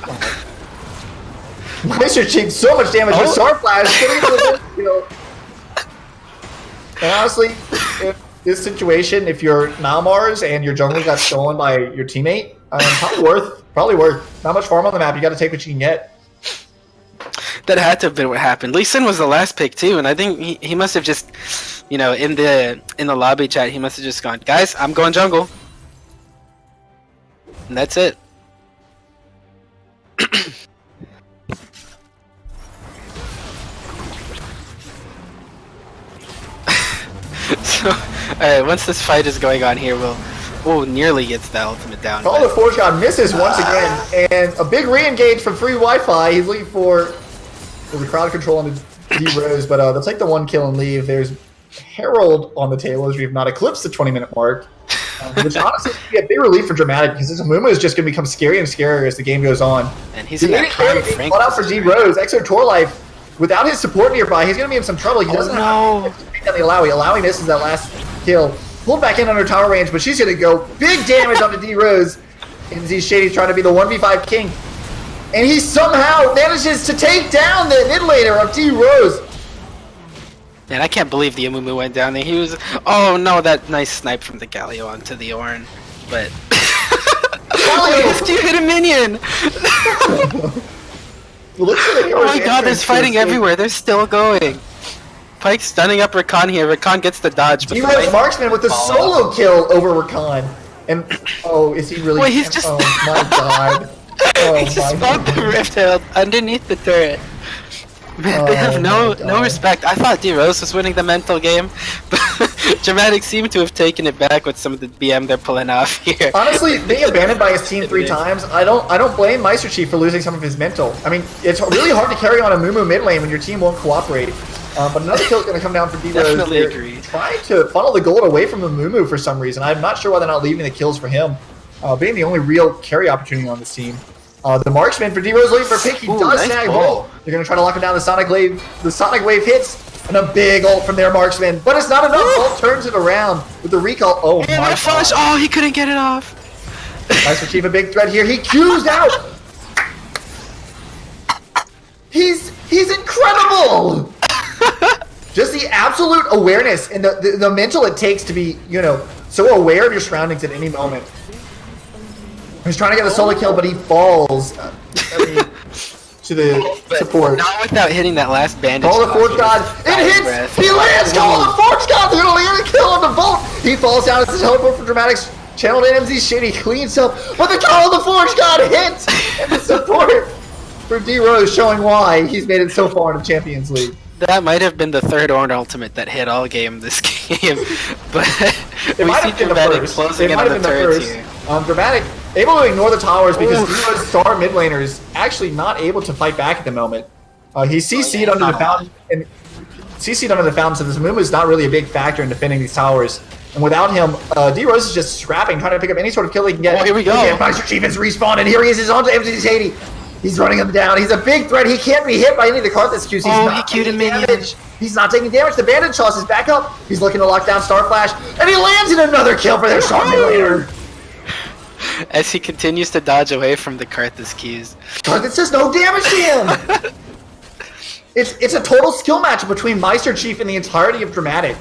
Meister Chief, so much damage with Star Flash. And honestly, if this situation, if you're Nalmars and your jungle got stolen by your teammate, probably worth. Not much farm on the map. You got to take what you can get. That had to have been what happened. Lee Sin was the last pick too, and I think he must have just, in the lobby chat, he must have just gone, guys, I'm going jungle, and that's it. So, alright, once this fight is going on here, we'll nearly get the ultimate down. Call the Force God misses once again, and a big re-engage from free Wi-Fi. He's looking for the crowd control on the D-Rose, but they'll take the 1 kill and leave. There's Herald on the table as we've not eclipsed the 20-minute mark, which honestly would be a big relief for Dramatik because this Amumu is just going to become scarier and scarier as the game goes on. And he's in that prime Frank. Out for D-Rose. Exo Torlife, without his support nearby, he's going to be in some trouble. He doesn't have to beat down the Alawi. Alawi misses that last kill. Pulled back in under tower range, but she's going to go big damage onto D-Rose. And Z Shady's trying to be the 1v5 king. And he somehow manages to take down the mid laner of D-Rose. Man, I can't believe the Amumu went down there. He was... Oh no, that nice snipe from the Galio onto the Ornn. But... You hit a minion! Oh my god, there's fighting everywhere. They're still going. Pyke stunning up Rakan here. Rakan gets the dodge. D-Rose marksman with the solo kill over Rakan. And... Oh, is he really... Wait, he's just... Oh my god. Oh, he just spawned the Rift Herald underneath the turret. Man, they have no respect. I thought D-Rose was winning the mental game, but Dramatik seemed to have taken it back with some of the BM they're pulling off here. Honestly, being abandoned by his team 3 times, I don't blame Meister Chief for losing some of his mental. I mean, it's really hard to carry on a Mumu mid lane when your team won't cooperate. But another kill is going to come down for D-Rose. Definitely agree. Trying to funnel the gold away from the Mumu for some reason. I'm not sure why they're not leaving the kills for him, being the only real carry opportunity on this team. The marksman for D-Rose looking for pick. He does snag ball. They're going to try to lock him down. The Sonic Wave hits, and a big ult from their marksman. But it's not enough. Ult turns it around with the recall. Oh, and my flush. Oh, he couldn't get it off. Meister Chief, a big threat here. He Q's out. He's incredible. Just the absolute awareness and the mental it takes to be, so aware of your surroundings at any moment. He's trying to get a solo kill, but he falls to the support. Not without hitting that last bandage. Call of the Forge God. It hits! He lands! Call of the Forge God! They're going to land a kill on the Vault! He falls down as the teleport for Dramatik's channeled NMZ shitty cleans up, but the Call of the Forge God hits! And the support for D-Rose showing why he's made it so far in the Champions League. That might have been the third Orange Ultimate that hit all game this game, but we see Dramatik closing in on the turrets here. Dramatik able to ignore the towers because D-Rose's star mid laner is actually not able to fight back at the moment. He's CC'd under the fountain, and CC'd under the fountain, so this Mumu is not really a big factor in defending these towers. And without him, D-Rose is just scrapping, trying to pick up any sort of kill he can get. Oh, here we go. Meister Chief has respawned, and here he is. He's onto MC's 80. He's running him down. He's a big threat. He can't be hit by any of the cards that's Q's. He queued him damage. He's not taking damage. The bandage toss is back up. He's looking to lock down Star Flash, and he lands in another kill for their star mid laner. As he continues to dodge away from the Karthus keys. Karthus does no damage to him! It's a total skill match between Meister Chief and the entirety of Dramatik.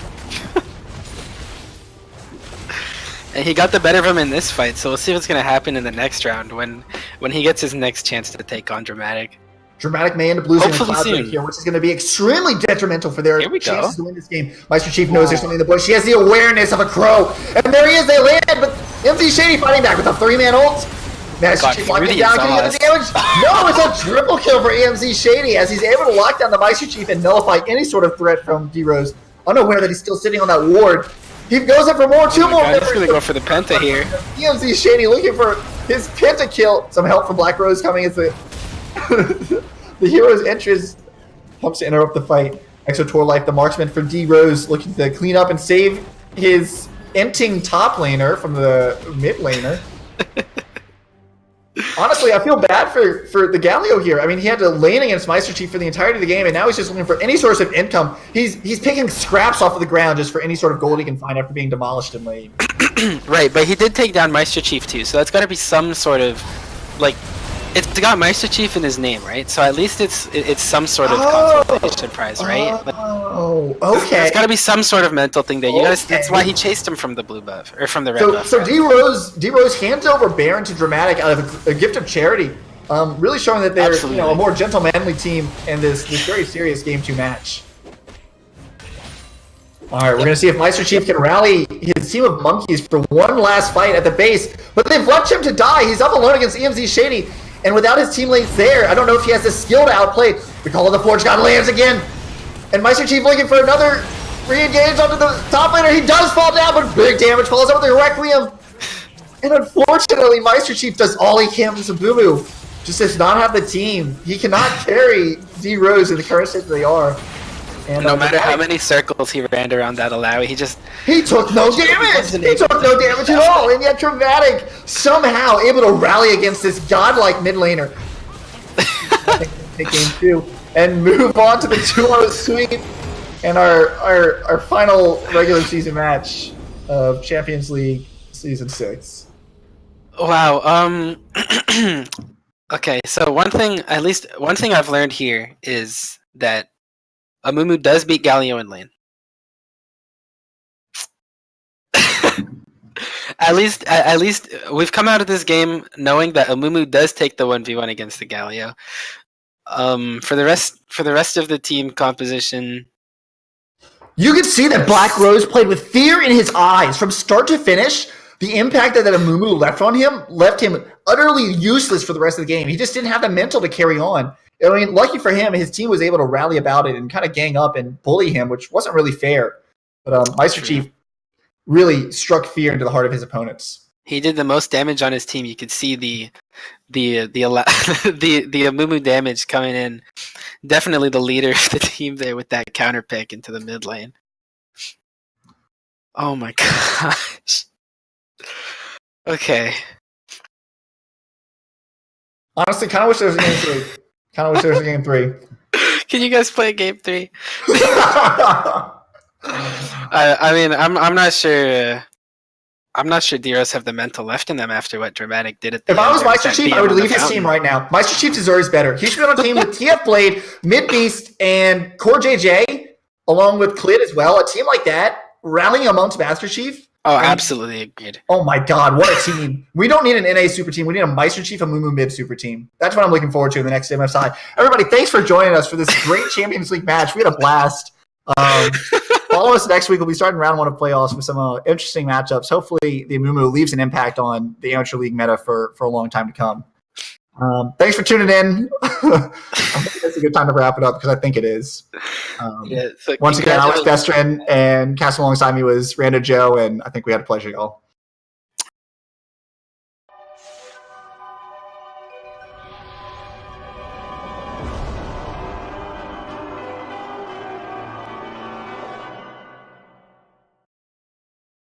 And he got the better of him in this fight, so we'll see what's going to happen in the next round when he gets his next chance to take on Dramatik. Dramatik may end up losing the Cloud Break here, which is going to be extremely detrimental for their chances to win this game. Meister Chief knows there's something in the bush. He has the awareness of a crow. And there he is, they land, but MC Shady fighting back with a 3-man ult. Meister Chief locking him down, can he get the damage? No, it's a triple kill for AMZ Shady as he's able to lock down the Meister Chief and nullify any sort of threat from D-Rose, unaware that he's still sitting on that ward. He goes in for more, two more. He's going to go for the Penta here. EMZ Shady looking for his Penta kill. Some help from Black Rose coming as the hero's entrance helps to interrupt the fight. Exotor Life, the marksman for D-Rose, looking to clean up and save his emptying top laner from the mid laner. Honestly, I feel bad for the Galio here. I mean, he had to lane against Meister Chief for the entirety of the game, and now he's just looking for any source of income. He's picking scraps off of the ground just for any sort of gold he can find after being demolished in lane. Right, but he did take down Meister Chief too, so that's got to be some sort of, like, it's got Meister Chief in his name, right? So at least it's some sort of consolation prize, right? Oh, okay. There's got to be some sort of mental thing there. You guys, that's why he chased him from the blue buff or from the red buff. So D-Rose hands over Baron to Dramatik out of a gift of charity, really showing that they're a more gentlemanly team in this very serious Game 2 match. All right, we're going to see if Meister Chief can rally his team of monkeys for one last fight at the base, but they've left him to die. He's up alone against EMZ Shady. And without his teammates there, I don't know if he has the skill to outplay. The Call of the Forge God lands again. And Meister Chief looking for another re-engage onto the top laner. He does fall down, but big damage falls out with the Requiem. And unfortunately, Meister Chief does all he can with Sabumu. Just does not have the team. He cannot carry D-Rose in the current state that they are. And no matter how many circles he ran around that Alawi, he took no damage. He took no damage at all, and yet Dramatik somehow able to rally against this godlike mid laner. I think take game 2 and move on to the 2-0 sweep and our final regular season match of Champions League Season 6. Wow. Okay, so one thing I've learned here is that Amumu does beat Galio in lane. At least we've come out of this game knowing that Amumu does take the 1v1 against the Galio. For the rest of the team composition, you could see that Black Rose played with fear in his eyes from start to finish. The impact that Amumu left him utterly useless for the rest of the game. He just didn't have the mental to carry on. I mean, lucky for him, his team was able to rally about it and kind of gang up and bully him, which wasn't really fair. But Meister Chief really struck fear into the heart of his opponents. He did the most damage on his team. You could see the Amumu damage coming in. Definitely the leader of the team there with that counter pick into the mid lane. Oh my gosh. Okay. Honestly, kind of wish there was a game 3. Can you guys play game 3? I mean, I'm not sure. I'm not sure D-Rose have the mental left in them after what Dramatik did at the end. If I was Meister Chief, I would leave his team right now. Meister Chief deserves better. He should be on a team with TF Blade, Mid Beast, and Core JJ. along with Klid as well. A team like that rallying amongst Master Chief. Oh, absolutely agreed. Oh my God, what a team! We don't need an NA super team. We need a Meister Chief and Mumu mid super team. That's what I'm looking forward to in the next MSI. Everybody, thanks for joining us for this great Champions League match. We had a blast. Follow us next week. We'll be starting round 1 of playoffs with some interesting matchups. Hopefully, the Mumu leaves an impact on the amateur league meta for a long time to come. Thanks for tuning in. I think that's a good time to wrap it up because I think it is. So once again, I was Bestrin, and cast alongside me was Rando Joe, and I think we had a pleasure, y'all.